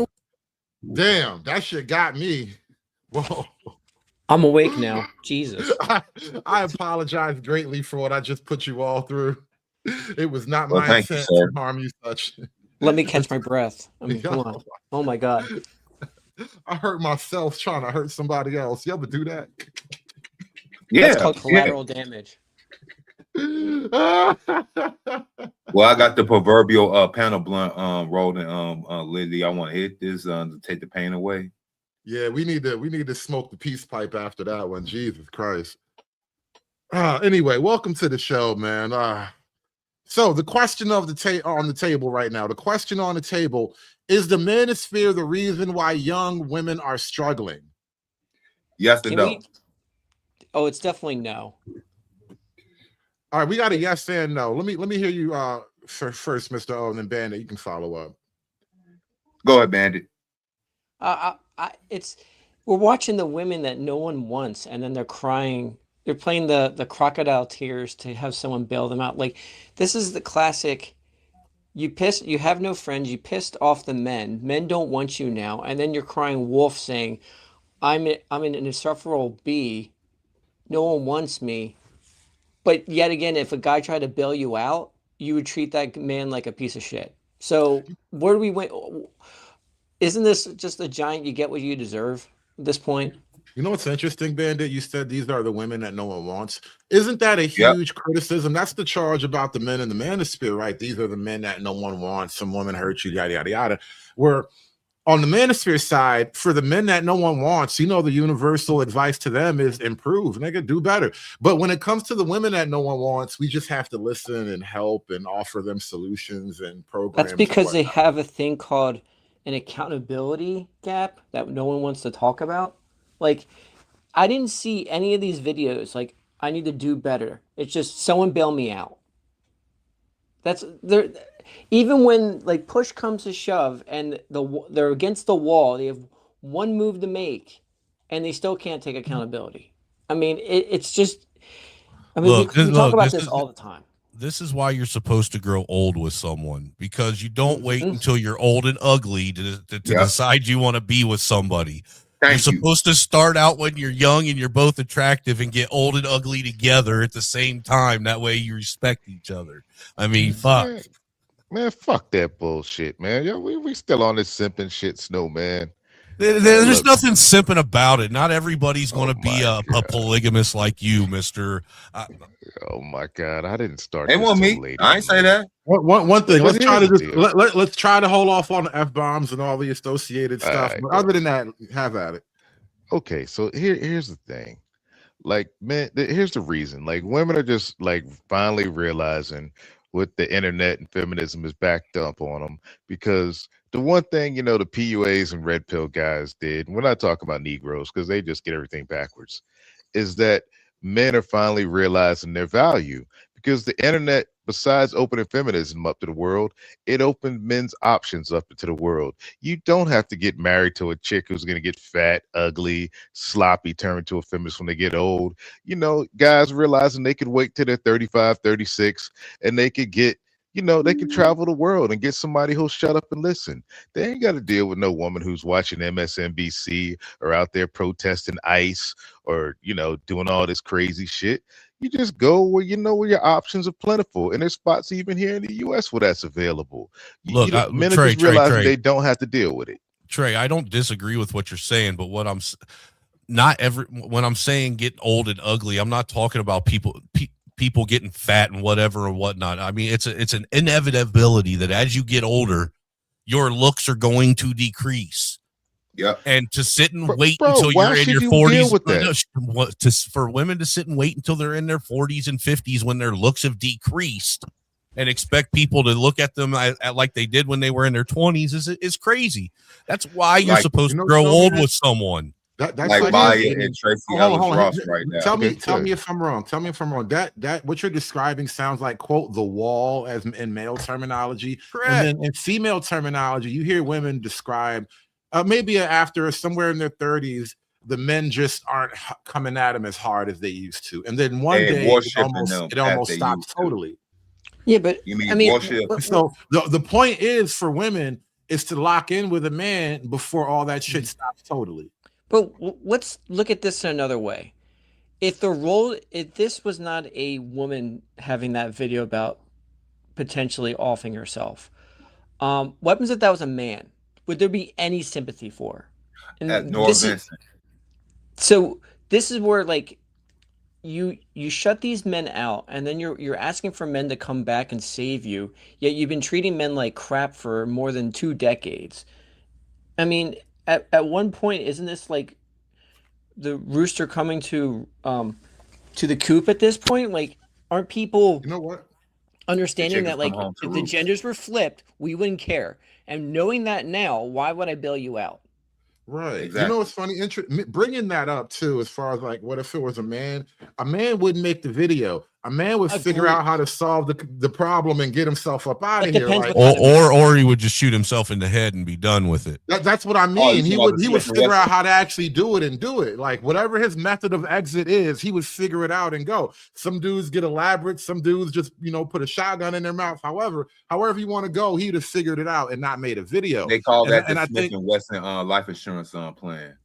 Damn, that shit got me. Whoa. I'm awake now. Jesus. I apologize greatly for what I just put you all through. It was not Well, my thank you, intent sir. to harm you such. Let me catch my breath. I mean, come on. Oh my God. I hurt myself trying to hurt somebody else. You ever do that? That's called collateral damage. Well, I got the proverbial panel blunt rolled and Lily. I want to hit this to take the pain away. Yeah, we need to smoke the peace pipe after that one. Jesus Christ. Anyway, welcome to the show, man. So the question of on the table right now, the question on the table is: the manosphere the reason why young women are struggling? Yes and no. Oh, it's definitely no. All right, we got a yes and no. Let me hear you first, Mr. O, and then Bandit. You can follow up. Go ahead, Bandit. We're watching the women that no one wants, and then they're crying. They're playing the crocodile tears to have someone bail them out. Like, this is the classic. You have no friends. You pissed off the men. Men don't want you now, and then you're crying wolf, saying, "I'm an insufferable bee. No one wants me." But yet again, if a guy tried to bail you out, you would treat that man like a piece of shit. So where do we went? Isn't this just a giant? You get what you deserve at this point. You know what's interesting, Bandit? You said these are the women that no one wants. Isn't that a huge criticism? That's the charge about the men in the manosphere, right? These are the men that no one wants. Some woman hurt you, yada, yada, yada. Where on the manosphere side, for the men that no one wants, the universal advice to them is improve, nigga, do better. But when it comes to the women that no one wants, we just have to listen and help and offer them solutions and programs. That's because they have a thing called an accountability gap that no one wants to talk about. Like, I didn't see any of these videos like, I need to do better. It's just someone bail me out. That's there. Even when like push comes to shove and they're against the wall, they have one move to make, and they still can't take accountability. I mean, it's just. I mean, we talk about this all the time. This is why you're supposed to grow old with someone, because you don't wait until you're old and ugly to decide you want to be with somebody. You're supposed to start out when you're young and you're both attractive and get old and ugly together at the same time. That way you respect each other. I mean, fuck. Man, fuck that bullshit, man. Yo, we still on this simping shit, Snow, man. There's nothing simping about it. Not everybody's going to be a polygamist like you, mister. Oh my God, I didn't start. They want me. I ain't say that. One thing. Let's try to let's try to hold off on the F-bombs and all the associated stuff. Right, but other than that, have at it. Okay, so here's the thing. Like, man, here's the reason. Like, women are just like finally realizing what the internet and feminism is backed up on them, because the one thing, the PUAs and red pill guys did, and we're not talking about Negroes because they just get everything backwards, is that men are finally realizing their value, because the internet besides opening feminism up to the world, it opened men's options up into the world. You don't have to get married to a chick who's going to get fat, ugly, sloppy, turn into a feminist when they get old. You know, guys realizing they could wait till they're 35, 36, and they could get, you know, they can travel the world and get somebody who'll shut up and listen. They ain't got to deal with no woman who's watching MSNBC or out there protesting ICE or, you know, doing all this crazy shit. You just go where you know where your options are plentiful. And there's spots even here in the US where that's available. Look, Men are Trey, just realizing Trey, they don't have to deal with it. Trey, I don't disagree with what you're saying, but what when I'm saying get old and ugly, I'm not talking about people getting fat and whatever and whatnot. I mean, it's an inevitability that as you get older, your looks are going to decrease. Yeah. And to sit and wait until you're in your 40s, for women to sit and wait until they're in their 40s and 50s when their looks have decreased and expect people to look at them at like they did when they were in their 20s is crazy. That's why you're supposed to grow old with someone. That's like Maya and Tracy Ellis Ross right now. Tell me if I'm wrong. Tell me if I'm wrong. That what you're describing sounds like, quote, the wall as in male terminology. Correct. And then in female terminology, you hear women describe maybe after somewhere in their 30s, the men just aren't coming at them as hard as they used to. And then one day it almost stops totally. Yeah, but so the point is for women is to lock in with a man before all that shit stops totally. But let's look at this in another way. If this was not a woman having that video about potentially offing herself, what happens if that was a man? Would there be any sympathy for her? And so this is where like you shut these men out, and then you're asking for men to come back and save you, yet you've been treating men like crap for more than 2 decades. I mean, at one point, isn't this like the rooster coming to the coop at this point? Like, aren't people understanding that like if the genders were flipped, we wouldn't care? And knowing that now, why would I bail you out? Right. Exactly. You know what's funny? Bringing that up too, as far as like, what if it was a man? A man wouldn't make the video. A man would figure out how to solve the problem and get himself up out of here. Like, or he would just shoot himself in the head and be done with it. That's what I mean. He would figure out how to actually do it and do it. Like whatever his method of exit is, he would figure it out and go. Some dudes get elaborate. Some dudes just put a shotgun in their mouth. However you want to go, he'd have figured it out and not made a video. They call that the Smith and Wesson life insurance plan.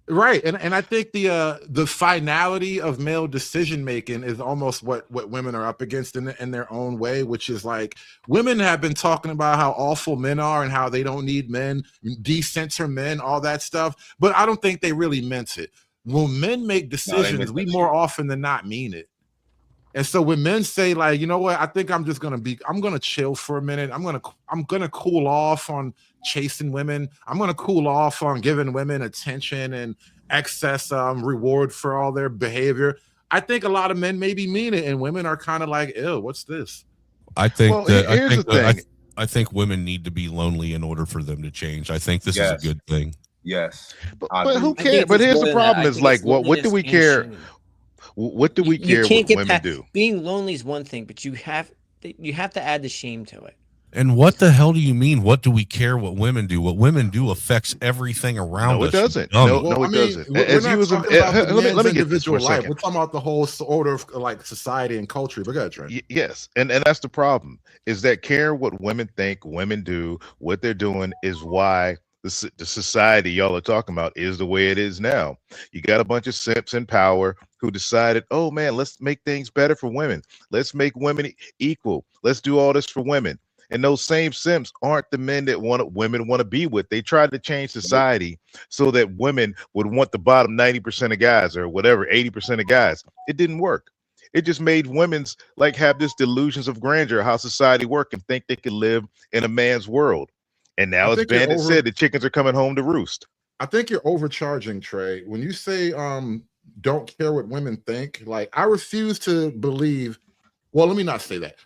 Right, and I think the finality of male decision making is almost what women are up against in their own way, which is like women have been talking about how awful men are and how they don't need men, decenter men, all that stuff, but I don't think they really meant it. When men make decisions, we more often than not mean it. And so when men say like, you know what, I think I'm gonna chill for a minute. I'm gonna cool off on chasing women. I'm gonna cool off on giving women attention and excess reward for all their behavior. I think a lot of men maybe mean it, and women are kind of like, ew, what's this? I think I think women need to be lonely in order for them to change. I think this is a good thing. Yes. But who cares? But here's the problem is like, what do we care? What do we care what women do? Being lonely is one thing, but you have to add the shame to it. And what the hell do you mean? What do we care what women do? What women do affects everything around us. No, it doesn't. No, it doesn't. Let me get this for a second. We're talking about the whole order of like society and culture. But go ahead, Trent. Yes, and that's the problem. Is that care what women think, women do, what they're doing is why the society y'all are talking about is the way it is now. You got a bunch of simps in power who decided, oh man, let's make things better for women. Let's make women equal. Let's do all this for women. And those same simps aren't the men that women want to be with. They tried to change society so that women would want the bottom 90% of guys or whatever, 80% of guys. It didn't work. It just made women's like have this delusions of grandeur, how society works, and think they could live in a man's world. And now it's Bandit said the chickens are coming home to roost. I think you're overcharging, Trey. When you say don't care what women think, like I refuse to believe. Well, let me not say that.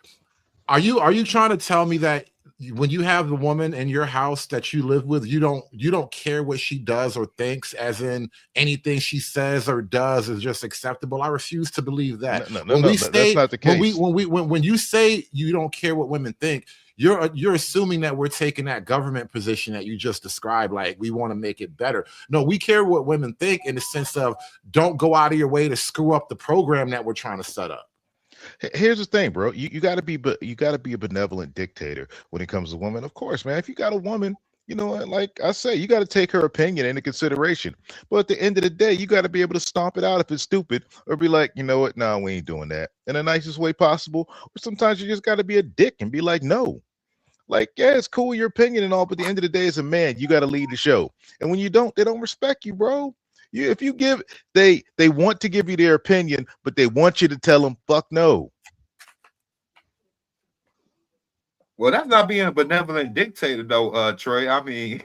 Are you trying to tell me that when you have the woman in your house that you live with, you don't care what she does or thinks, as in anything she says or does is just acceptable. I refuse to believe that. No, When we that's say not the case. when you say you don't care what women think, you're assuming that we're taking that government position that you just described, like we want to make it better. No, we care what women think in the sense of don't go out of your way to screw up the program that we're trying to set up. Here's the thing, bro. You got to be a benevolent dictator when it comes to women. Of course, man. If you got a woman, you know, like I say, you got to take her opinion into consideration. But at the end of the day, you got to be able to stomp it out if it's stupid, or be like, you know what? No, we ain't doing that in the nicest way possible. Or sometimes you just got to be a dick and be like, no. Like, yeah, it's cool your opinion and all, but at the end of the day, as a man, you got to lead the show. And when you don't, they don't respect you, bro. If you give, they want to give you their opinion, but they want you to tell them, fuck no. Well, that's not being a benevolent dictator, though, Trey. I mean,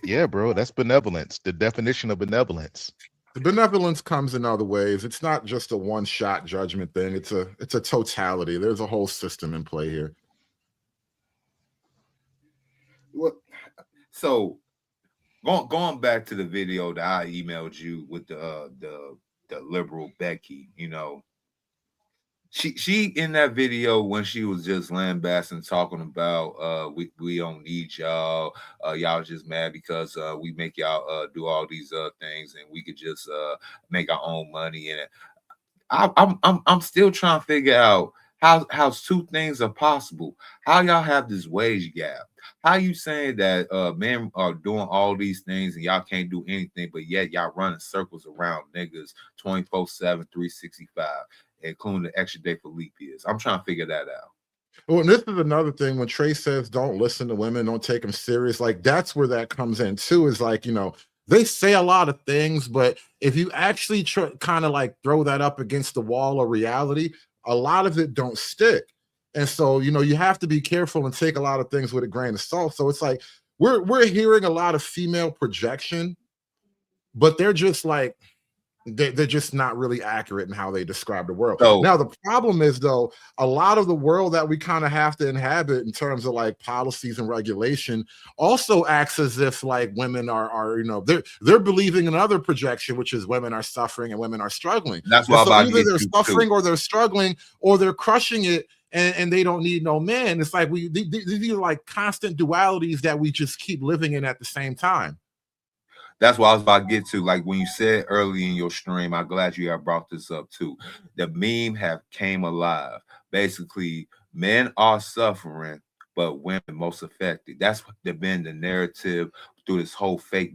yeah, bro, that's benevolence. The definition of benevolence. The benevolence comes in other ways. It's not just a one-shot judgment thing. It's a totality. There's a whole system in play here. What? So, going back to the video that I emailed you with the liberal Becky, you know, she in that video when she was just lambasting, talking about we don't need y'all, y'all just mad because we make y'all do all these things and we could just make our own money. And I'm still trying to figure out how two things are possible. How y'all have this wage gap? How you saying that men are doing all these things and y'all can't do anything, but yet y'all running circles around niggas 24/7, 365, including the extra day for leap years? I'm trying to figure that out. Well, and this is another thing when Trey says don't listen to women, don't take them serious. Like that's where that comes in too. Is like, you know, they say a lot of things, but if you actually kind of like throw that up against the wall of reality, a lot of it don't stick. And so, you know, you have to be careful and take a lot of things with a grain of salt. So it's like we're hearing a lot of female projection, but they're just like they're just not really accurate in how they describe the world. So, now, the problem is, though, a lot of the world that we kind of have to inhabit in terms of like policies and regulation also acts as if like women are you know, they're believing another projection, which is women are suffering and women are struggling. That's why so either they're suffering or they're struggling or they're crushing it. And they don't need no man. It's like these are like constant dualities that we just keep living in at the same time. That's what I was about to get to. Like when you said early in your stream, I'm glad you have brought this up too. The meme have came alive. Basically, men are suffering, but women most affected. That's been the narrative through this whole fake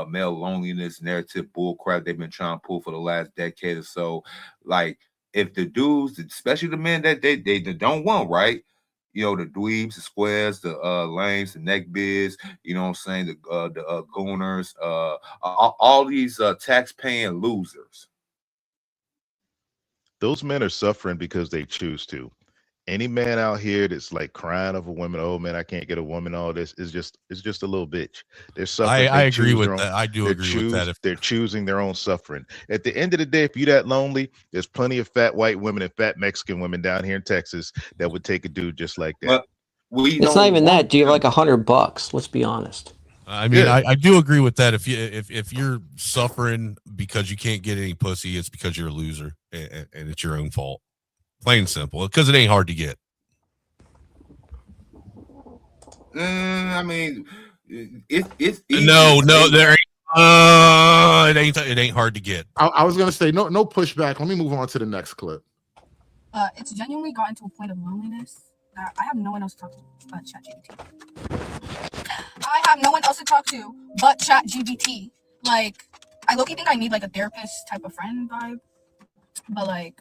male loneliness narrative bullcrap they've been trying to pull for the last decade or so. Like if the dudes, especially the men that they don't want, right? You know, the dweebs, the squares, the lames, the neckbeards, you know what I'm saying, the gooners, all these tax-paying losers. Those men are suffering because they choose to. Any man out here that's like crying over women, oh man, I can't get a woman, all this is just a little bitch. They're suffering. I agree with that. I do agree with that. They're choosing their own suffering. At the end of the day, if you're that lonely, there's plenty of fat white women and fat Mexican women down here in Texas that would take a dude just like that. It's not even that. Do you have like $100? Let's be honest. I mean, yeah. I do agree with that. If you're suffering because you can't get any pussy, it's because you're a loser and it's your own fault. Plain and simple, because it ain't hard to get. I mean, it's no, there ain't. It ain't hard to get. I was gonna say no pushback. Let me move on to the next clip. It's genuinely gotten to a point of loneliness that I have no one else to talk to but ChatGPT. I have no one else to talk to but ChatGPT. Like, I low-key think I need like a therapist type of friend vibe, but like.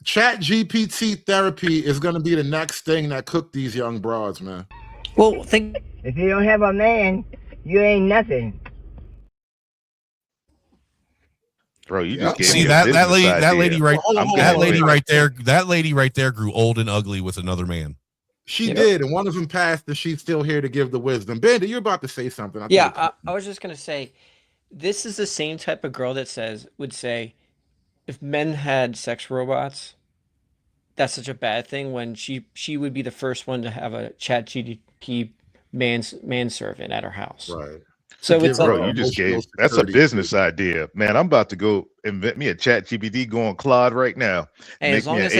ChatGPT therapy is going to be the next thing that cooked these young broads, man. Well, think if you don't have a man, you ain't nothing. Bro, you just see that lady right there grew old and ugly with another man. She did, and one of them passed, and she's still here to give the wisdom. Bandit, you're about to say something. I was just gonna say, this is the same type of girl that would say, if men had sex robots, that's such a bad thing when she would be the first one to have a ChatGPT manservant at her house. Right. So it's Bro, like, you just gave that's a business idea, man. I'm about to go invent me a ChatGPT, go on Claude right now. Hey, Make me an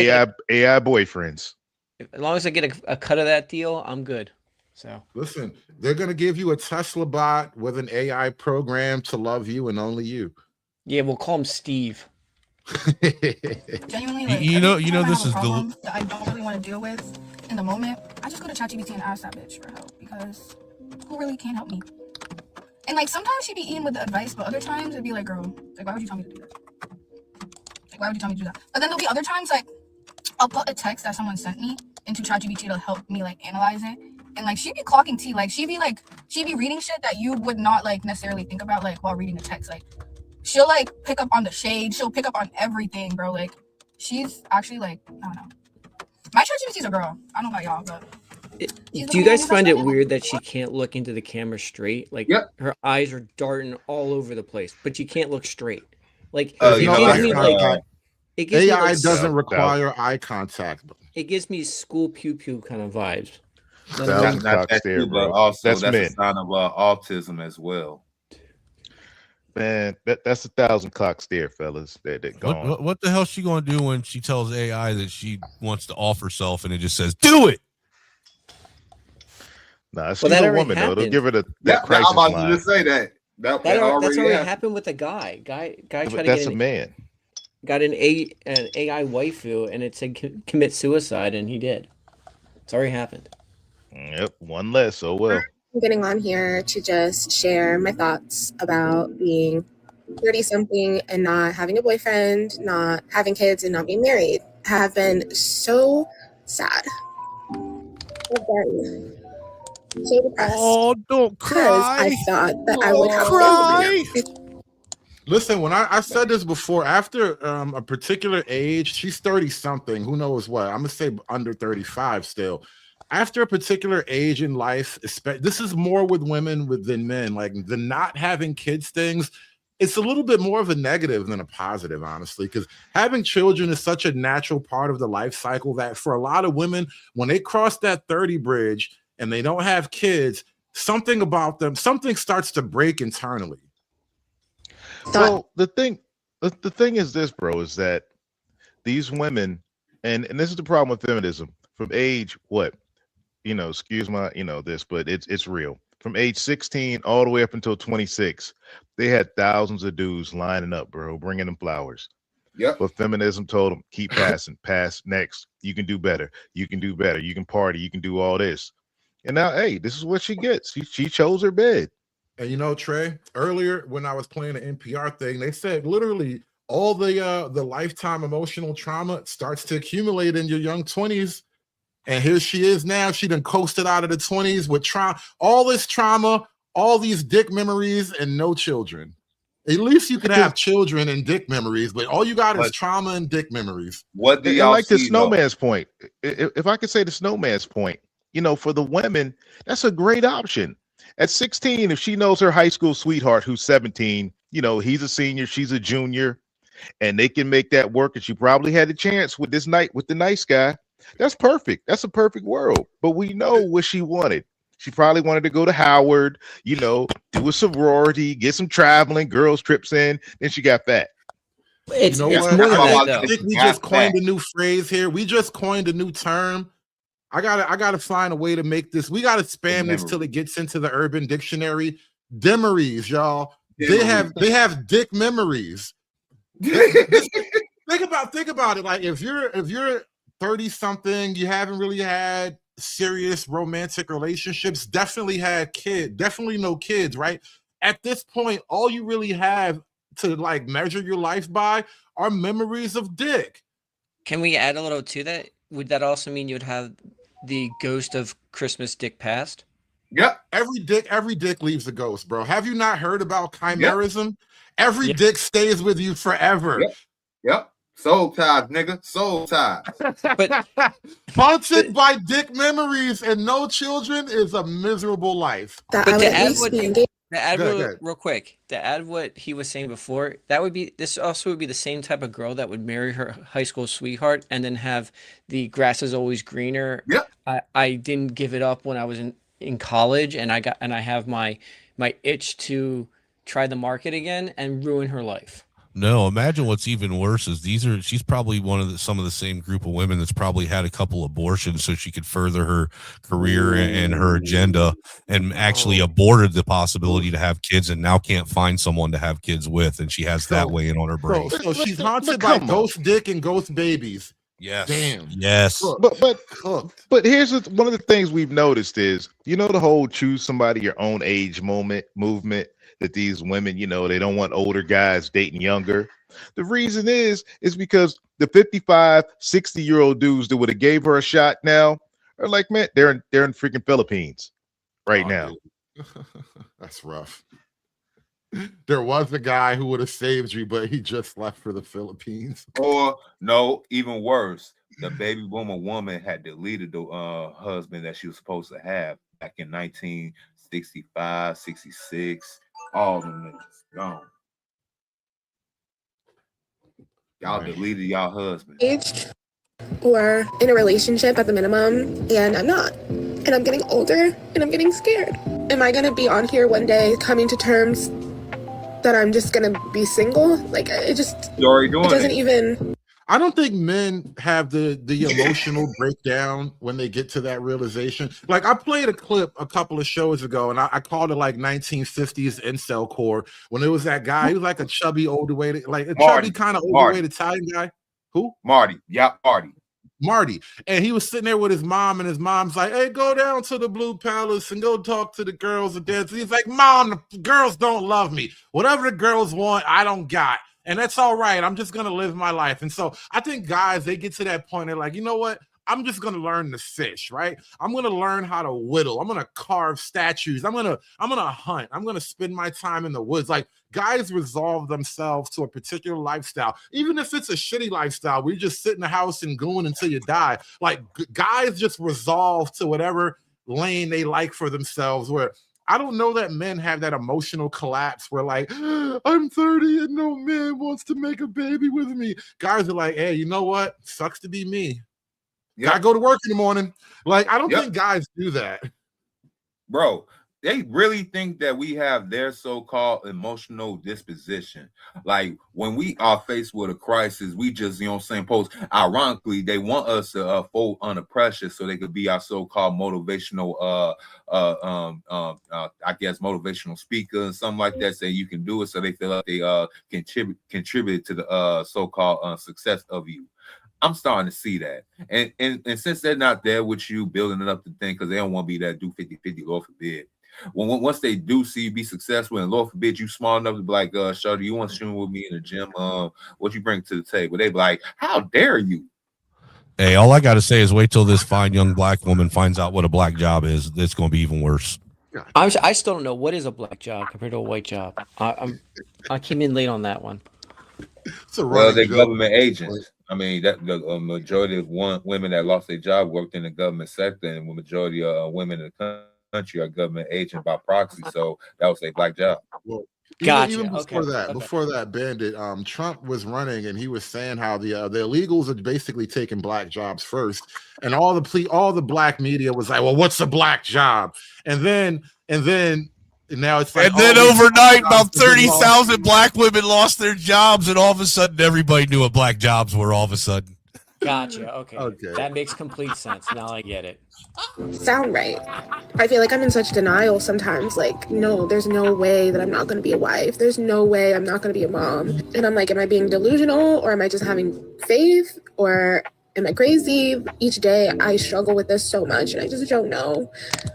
AI boyfriends. as long as I get a cut of that deal, I'm good. So listen, they're gonna give you a Tesla bot with an AI program to love you and only you. Yeah, we'll call him Steve. Genuinely, like, you know, this is the that I don't really want to deal with in the moment. I just go to ChatGPT and ask that bitch for help because who really can help me? And like sometimes she'd be eating with the advice, but other times it'd be like, girl, like why would you tell me to do this? Like why would you tell me to do that? But then there'll be other times like I'll put a text that someone sent me into ChatGPT to help me like analyze it, and like she'd be clocking tea, like she'd be reading shit that you would not like necessarily think about like while reading a text. Like she'll like pick up on the shade, she'll pick up on everything, bro. Like she's actually like I don't know. My ChatGPT's a girl. I don't know about y'all, but do you guys find it weird that she can't look into the camera straight? Like her eyes are darting all over the place, but you can't look straight. Like it gives me like AI doesn't require eye contact. It gives me school pew pew kind of vibes. Not that too, but also that's men. a sign of autism as well. Man, that's 1,000 clocks there, fellas. They're gone. What the hell is she gonna do when she tells AI that she wants to off herself and it just says, "Do it"? Nah, she's a woman though. They'll give her that crisis I'm about line. to say that. That's already happened with a guy. Guy tried to that's get a man. Got an AI waifu, and it said commit suicide, and he did. It's already happened. Yep, one less. Oh well. I'm getting on here to just share my thoughts about being 30-something and not having a boyfriend, not having kids, and not being married. I have been so sad. So depressed. Oh, don't cry. I thought that I would have cry. Listen, when I said this before, after a particular age, she's 30-something, who knows what, I'm gonna say under 35 still. After a particular age in life, this is more with women than men, like the not having kids things, it's a little bit more of a negative than a positive, honestly, because having children is such a natural part of the life cycle that for a lot of women, when they cross that 30 bridge and they don't have kids, something about them, something starts to break internally. So the thing is this, bro, is that these women, and this is the problem with feminism, from age what? Excuse my, this, but it's real. From age 16 all the way up until 26, they had thousands of dudes lining up, bro, bringing them flowers. Yeah. But feminism told them, keep passing, pass next. You can do better. You can do better. You can party. You can do all this. And now, hey, this is what she gets. She chose her bed. And Trey, earlier when I was playing the NPR thing, they said literally all the lifetime emotional trauma starts to accumulate in your young 20s. And here she is now. She done coasted out of the 20s with all this trauma, all these dick memories, and no children. At least you could have children and dick memories, but all you got is trauma and dick memories. What do y'all like see, the snowman's point? If I could say the snowman's point, for the women, that's a great option. At 16, if she knows her high school sweetheart who's 17, he's a senior, she's a junior, and they can make that work, and she probably had a chance with the nice guy. That's perfect. That's a perfect world. But we know what she wanted. She probably wanted to go to Howard, do a sorority, get some traveling, girls trips in. Then she got fat. It's more than that, I think we just coined a new phrase here. We just coined a new term. I gotta find a way to make this. We gotta spam this till it gets into the Urban Dictionary. Demeries, y'all. They have dick memories. Think about it. Like if you're 30-something, you haven't really had serious romantic relationships, definitely no kids, right? At this point, all you really have to like measure your life by are memories of dick. Can we add a little to that? Would that also mean you would have the ghost of Christmas dick past? Yep. Every dick leaves a ghost, bro. Have you not heard about chimerism? Yep. Every dick stays with you forever. Yep. Soul ties, nigga. Soul ties. But haunted by dick memories and no children is a miserable life. But to add what To add Go ahead. real quick, to add what he was saying before, that would be this also would be the same type of girl that would marry her high school sweetheart and then have the grass is always greener. Yep. I didn't give it up when I was in college, and I have my itch to try the market again and ruin her life. No, imagine what's even worse is she's probably some of the same group of women that's probably had a couple abortions so she could further her career and her agenda, and actually aborted the possibility to have kids and now can't find someone to have kids with, and she has that weighing on her brain. So she's haunted by ghost dick and ghost babies. Yes. Damn. Yes. But here's one of the things we've noticed is, the whole choose somebody your own age movement that these women, they don't want older guys dating younger. The reason is because the 55, 60-year-old dudes that would have gave her a shot now are like, man, they're in freaking Philippines right now. That's rough. There was a guy who would have saved you, but he just left for the Philippines. Or no, even worse, the baby boomer woman had deleted the husband that she was supposed to have back in 1965, 66. All them niggas gone. Y'all deleted y'all husband. Or in a relationship at the minimum, and I'm not. And I'm getting older, and I'm getting scared. Am I gonna be on here one day coming to terms that I'm just gonna be single? Like, it just, You're already doing it doesn't even... I don't think men have the emotional breakdown when they get to that realization. Like, I played a clip a couple of shows ago, and I called it like 1950s incel core, when it was that guy. He was like a chubby, overweight, like a chubby kind of overweight Italian guy. Who? Marty. Yeah, Marty. And he was sitting there with his mom, and his mom's like, hey, go down to the Blue Palace and go talk to the girls and dance. He's like, Mom, the girls don't love me. Whatever the girls want, I don't got. And that's all right. I'm just going to live my life. And so I think guys, they get to that point. They're like, you know what? I'm just going to learn to fish, right? I'm going to learn how to whittle. I'm going to carve statues. I'm going to hunt. I'm going to spend my time in the woods. Like, guys resolve themselves to a particular lifestyle. Even if it's a shitty lifestyle, we just sit in the house and goon until you die. Like, guys just resolve to whatever lane they like for themselves, where I don't know that men have that emotional collapse where, like, I'm 30 and no man wants to make a baby with me. Guys are like, hey, you know what? Sucks to be me. Yep. Gotta go to work in the morning. Like, I don't think guys do that. Bro, they really think that we have their so-called emotional disposition. Like, when we are faced with a crisis, we just, post. Ironically, they want us to fold under pressure so they could be our so-called motivational, I guess, motivational speaker and something like that. Say you can do it, so they feel like they contribute to the so-called success of you. I'm starting to see that. And since they're not there with you building it up to think, because they don't want to be that do 50-50, Lord forbid. Once they do see you be successful, and Lord forbid you small enough to be like, Shorty, you want to swim with me in the gym? What you bring to the table? They be like, how dare you? Hey, all I got to say is wait till this fine young black woman finds out what a black job is. It's going to be even worse. I still don't know what is a black job compared to a white job. I came in late on that one. Well, they're government agents. I mean, that the majority of women that lost their job worked in the government sector, and the majority of women in the country are government agents by proxy. So that was a black job. Well, Gotcha. Even before that, Bandit, Trump was running, and he was saying how the illegals are basically taking black jobs first, and all the black media was like, well, what's a black job? And then now it's like, and then overnight, about 30,000 black women lost their jobs, and all of a sudden, everybody knew what black jobs were. All of a sudden, gotcha. Okay, that makes complete sense. Now I get it. Sound right. I feel like I'm in such denial sometimes. Like, no, there's no way that I'm not going to be a wife. There's no way I'm not going to be a mom. And I'm like, am I being delusional, or am I just having faith, or am I crazy? Each day I struggle with this so much, and I just don't know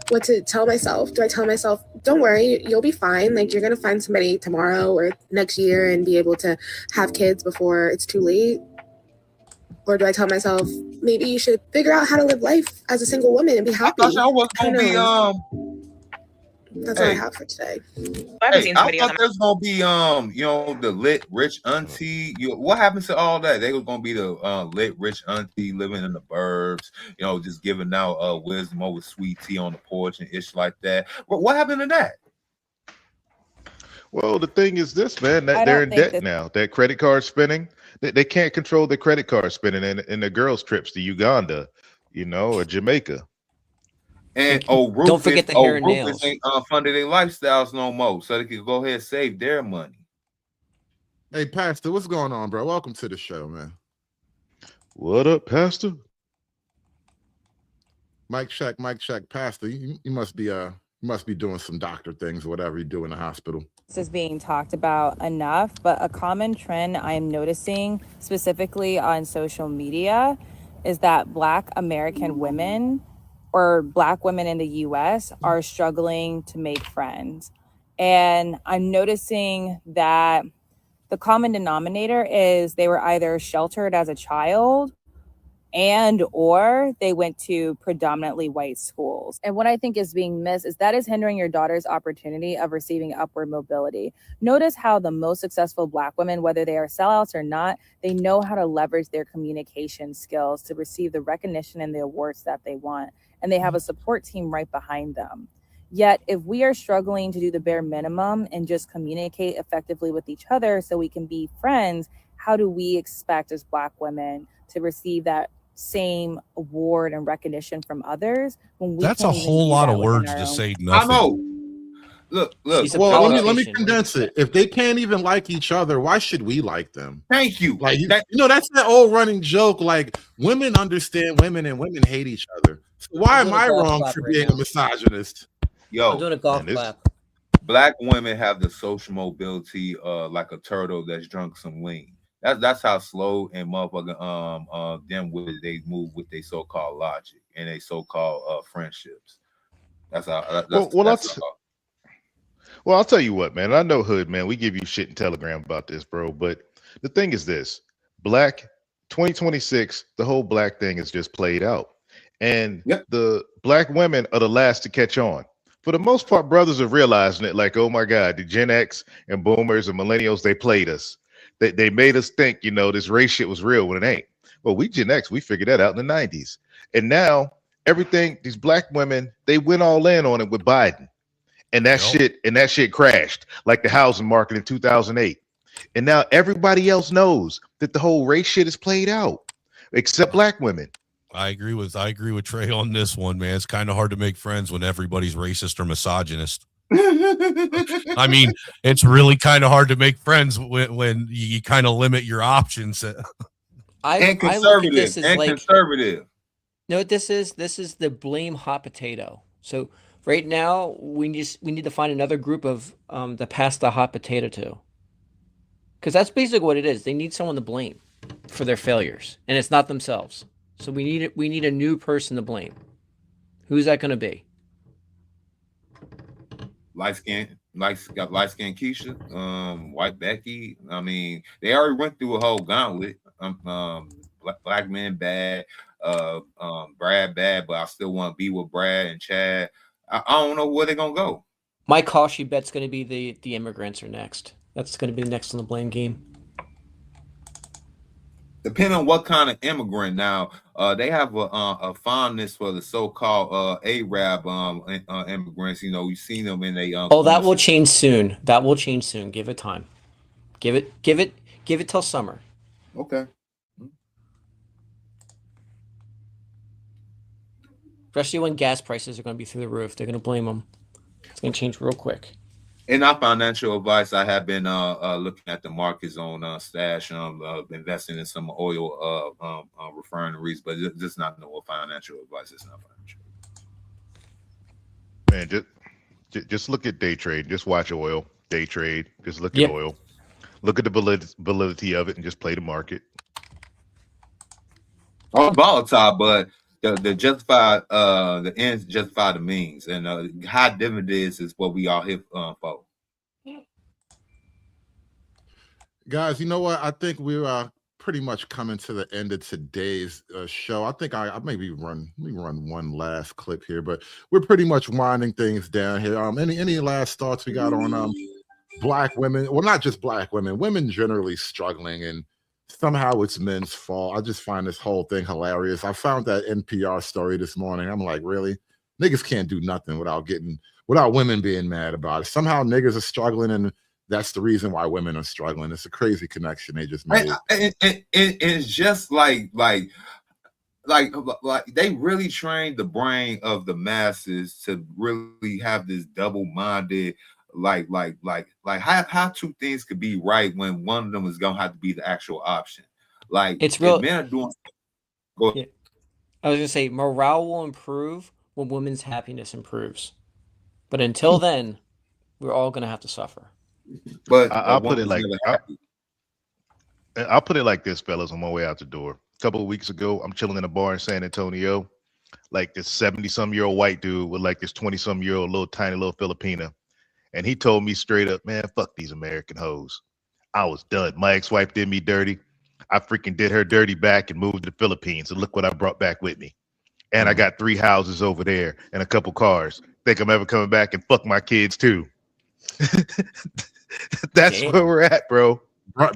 what to tell myself. Do I tell myself, don't worry, you'll be fine. Like, you're going to find somebody tomorrow or next year and be able to have kids before it's too late? Or do I tell myself, maybe you should figure out how to live life as a single woman and be happy? I was gonna be That's all I have for today. I thought there's gonna be the lit rich auntie. What happens to all that? They was gonna be the lit rich auntie living in the burbs, just giving out wisdom over sweet tea on the porch and ish like that. But what happened to that? Well, the thing is this, man, that I they're don't in think debt that now. That credit card spending, they can't control the credit card spending and the girls' trips to Uganda, or Jamaica. And Don't forget the hair and Rufus nails. ain't funding their lifestyles no more, so they can go ahead and save their money. Hey, Pastor, what's going on, bro? Welcome to the show, man. What up, Pastor? Mic check, Pastor. You must be doing some doctor things or whatever you do in the hospital. this is being talked about enough, but a common trend I'm noticing specifically on social media is that Black American women or Black women in the US are struggling to make friends. And I'm noticing that the common denominator is they were either sheltered as a child and or they went to predominantly white schools. And what I think is being missed is that is hindering your daughter's opportunity of receiving upward mobility. Notice how the most successful Black women, whether they are sellouts or not, they know how to leverage their communication skills to receive the recognition and the awards that they want. And they have a support team right behind them. Yet, if we are struggling to do the bare minimum and just communicate effectively with each other so we can be friends, how do we expect as Black women to receive that same award and recognition from others when we That's a can't even whole do lot that of within words our to own say I nothing. know. Look. Well, let me condense it. If they can't even like each other, why should we like them? Thank you. Like that's that old running joke. Like women understand women and women hate each other. So why am I wrong for being a misogynist? Yo, I'm doing a golf clap. Black women have the social mobility like a turtle that's drunk some lean. That's how slow and motherfucking them with they move with their so-called logic and they so-called friendships. That's how. Well, I'll tell you what, man. I know Hood, man. We give you shit in Telegram about this, bro. But the thing is this: Black 2026, the whole Black thing is just played out, and the Black women are the last to catch on. For the most part, brothers are realizing it. Like, oh my God, the Gen X and Boomers and Millennials, they played us. They made us think, this race shit was real when it ain't. Well, we Gen X, we figured that out in the 90s, and now everything. These Black women, they went all in on it with Biden. And that shit crashed like the housing market in 2008. And now everybody else knows that the whole race shit is played out, except Black women. I agree with Trey on this one, man. It's kind of hard to make friends when everybody's racist or misogynist. I mean, it's really kind of hard to make friends when you kind of limit your options. And conservative. Conservative. No, this is the blame hot potato. So right now, we need to find another group of to pass the hot potato to, because that's basically what it is. They need someone to blame for their failures, and it's not themselves. So we need a new person to blame. Who's that going to be? Light skin Keisha, white Becky. I mean, they already went through a whole gauntlet. Black men bad, Brad bad, but I still want to be with Brad and Chad. I don't know where they're gonna go. My Kashi bet's going to be the immigrants are next. That's going to be the next on the blame game. Depending on what kind of immigrant. Now, they have a fondness for the so-called Arab immigrants. You've seen them in they. That will change soon. That will change soon. Give it time. Give it till summer. Okay. Especially when gas prices are going to be through the roof. They're going to blame them. It's going to change real quick. In our financial advice, I have been looking at the markets on stash, investing in some oil refineries, but just not no financial advice. It's not financial. Man, just look at day trade. Just watch oil, day trade. Just look at oil. Look at the validity of it and just play the market. All volatile, but the justify the ends justify the means, and high dividends is what we all here for. Guys, you know what? I think we're pretty much coming to the end of today's show. I think I maybe run one last clip here, but we're pretty much winding things down here. Any last thoughts we got on Black women? Well, not just Black women generally struggling, and somehow it's men's fault. I just find this whole thing hilarious. I found that NPR story this morning. I'm like, really? Niggas can't do nothing without women being mad about it. Somehow niggas are struggling and that's the reason why women are struggling. It's a crazy connection they just made. It's just like they really trained the brain of the masses to really have this double-minded, like how two things could be right when one of them is gonna have to be the actual option. Like, it's real. if men are doing. Yeah. I was gonna say morale will improve when women's happiness improves, but until then, we're all gonna have to suffer. But I'll put it like this, fellas, on my way out the door. A couple of weeks ago, I'm chilling in a bar in San Antonio, like this 70-some-year-old white dude with like this 20-some-year-old little tiny little Filipina. And he told me straight up, man, fuck these American hoes. I was done. My ex-wife did me dirty. I freaking did her dirty back and moved to the Philippines. And look what I brought back with me. And I got 3 houses over there and a couple cars. Think I'm ever coming back and fuck my kids too. That's where we're at, bro.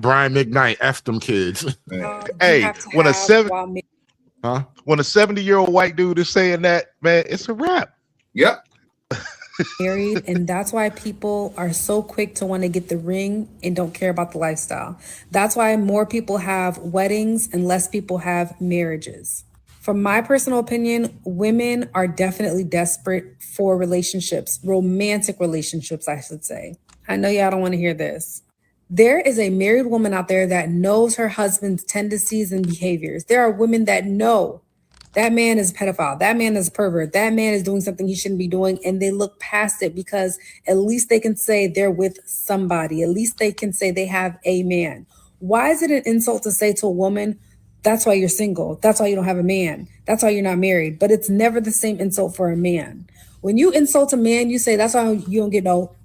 Brian McKnight, F them kids. Hey, when a 70-year-old white dude is saying that, man, it's a wrap. Yep. Married, and that's why people are so quick to want to get the ring and don't care about the lifestyle. That's why more people have weddings and less people have marriages. From my personal opinion, women are definitely desperate for relationships, romantic relationships, I should say. I know y'all don't want to hear this. There is a married woman out there that knows her husband's tendencies and behaviors. There are women that know that man is a pedophile, that man is a pervert, that man is doing something he shouldn't be doing, and they look past it because at least they can say they're with somebody. At least they can say they have a man. Why is it an insult to say to a woman, that's why you're single, that's why you don't have a man, that's why you're not married? But it's never the same insult for a man. When you insult a man, you say, that's why you don't get no,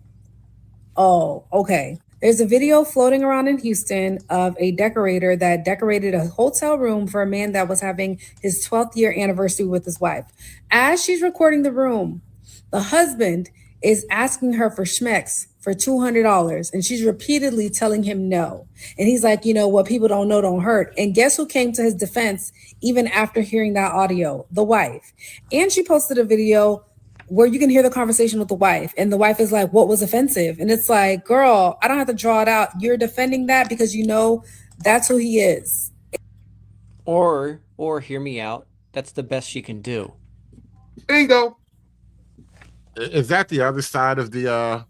oh, okay. There's a video floating around in Houston of a decorator that decorated a hotel room for a man that was having his 12th year anniversary with his wife. As she's recording the room, the husband is asking her for schmecks for $200, and she's repeatedly telling him no. And he's like, you know, what people don't know don't hurt. And guess who came to his defense even after hearing that audio? The wife. And she posted a video where you can hear the conversation with the wife, and the wife is like, what was offensive? And it's like, girl, I don't have to draw it out. You're defending that because you know that's who he is. Or hear me out. That's the best she can do. Bingo. Is that the other side of the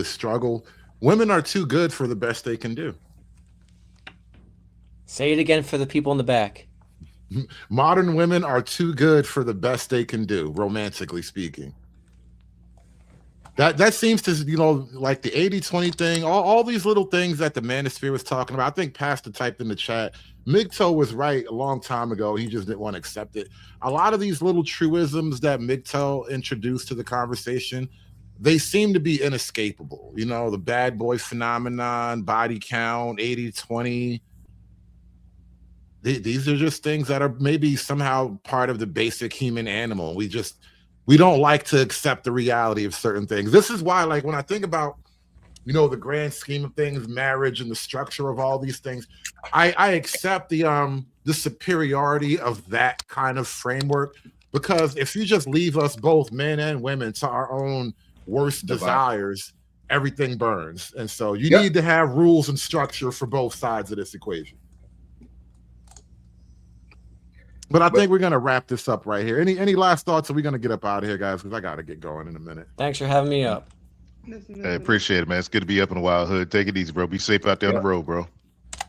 struggle? Women are too good for the best they can do. Say it again for the people in the back. Modern women are too good for the best they can do, romantically speaking. That seems to, you know, like the 80-20 thing, all these little things that the Manosphere was talking about. I think Pastor typed in the chat, Migto was right a long time ago. He just didn't want to accept it. A lot of these little truisms that Migto introduced to the conversation, they seem to be inescapable. You know, the bad boy phenomenon, body count, 80-20. These are just things that are maybe somehow part of the basic human animal. We don't like to accept the reality of certain things. This is why, like, when I think about, you know, the grand scheme of things, marriage and the structure of all these things, I accept the superiority of that kind of framework, because if you just leave us both, men and women, to our own worst desires, everything burns. And so you need to have rules and structure for both sides of this equation. But I think we're going to wrap this up right here. Any last thoughts? Are we going to get up out of here, guys? Because I got to get going in a minute. Thanks for having me up. I appreciate it, man. It's good to be up in the wild hood. Take it easy, bro. Be safe out there on the road, bro.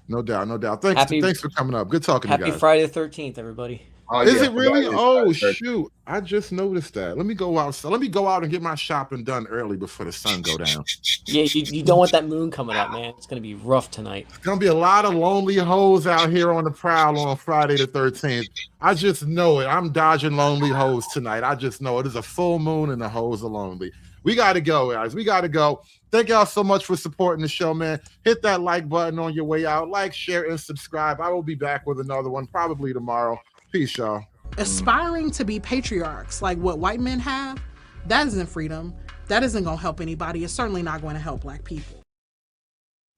No doubt, no doubt. Thanks for coming up. Good talking to you guys. Happy Friday the 13th, everybody. Is it really? Oh, shoot. I just noticed that. Let me go out. Let me go out and get my shopping done early before the sun go down. Yeah, you don't want that moon coming up, man. It's going to be rough tonight. It's going to be a lot of lonely hoes out here on the prowl on Friday the 13th. I just know it. I'm dodging lonely hoes tonight. I just know it. It's a full moon and the hoes are lonely. We got to go, guys. We got to go. Thank y'all so much for supporting the show, man. Hit that like button on your way out. Like, share, and subscribe. I will be back with another one probably tomorrow. Peace, y'all. Aspiring to be patriarchs like what white men have, that isn't freedom. That isn't going to help anybody. It's certainly not going to help black people.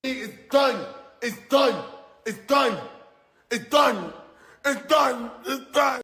It's done. It's done. It's done. It's done. It's done. It's done.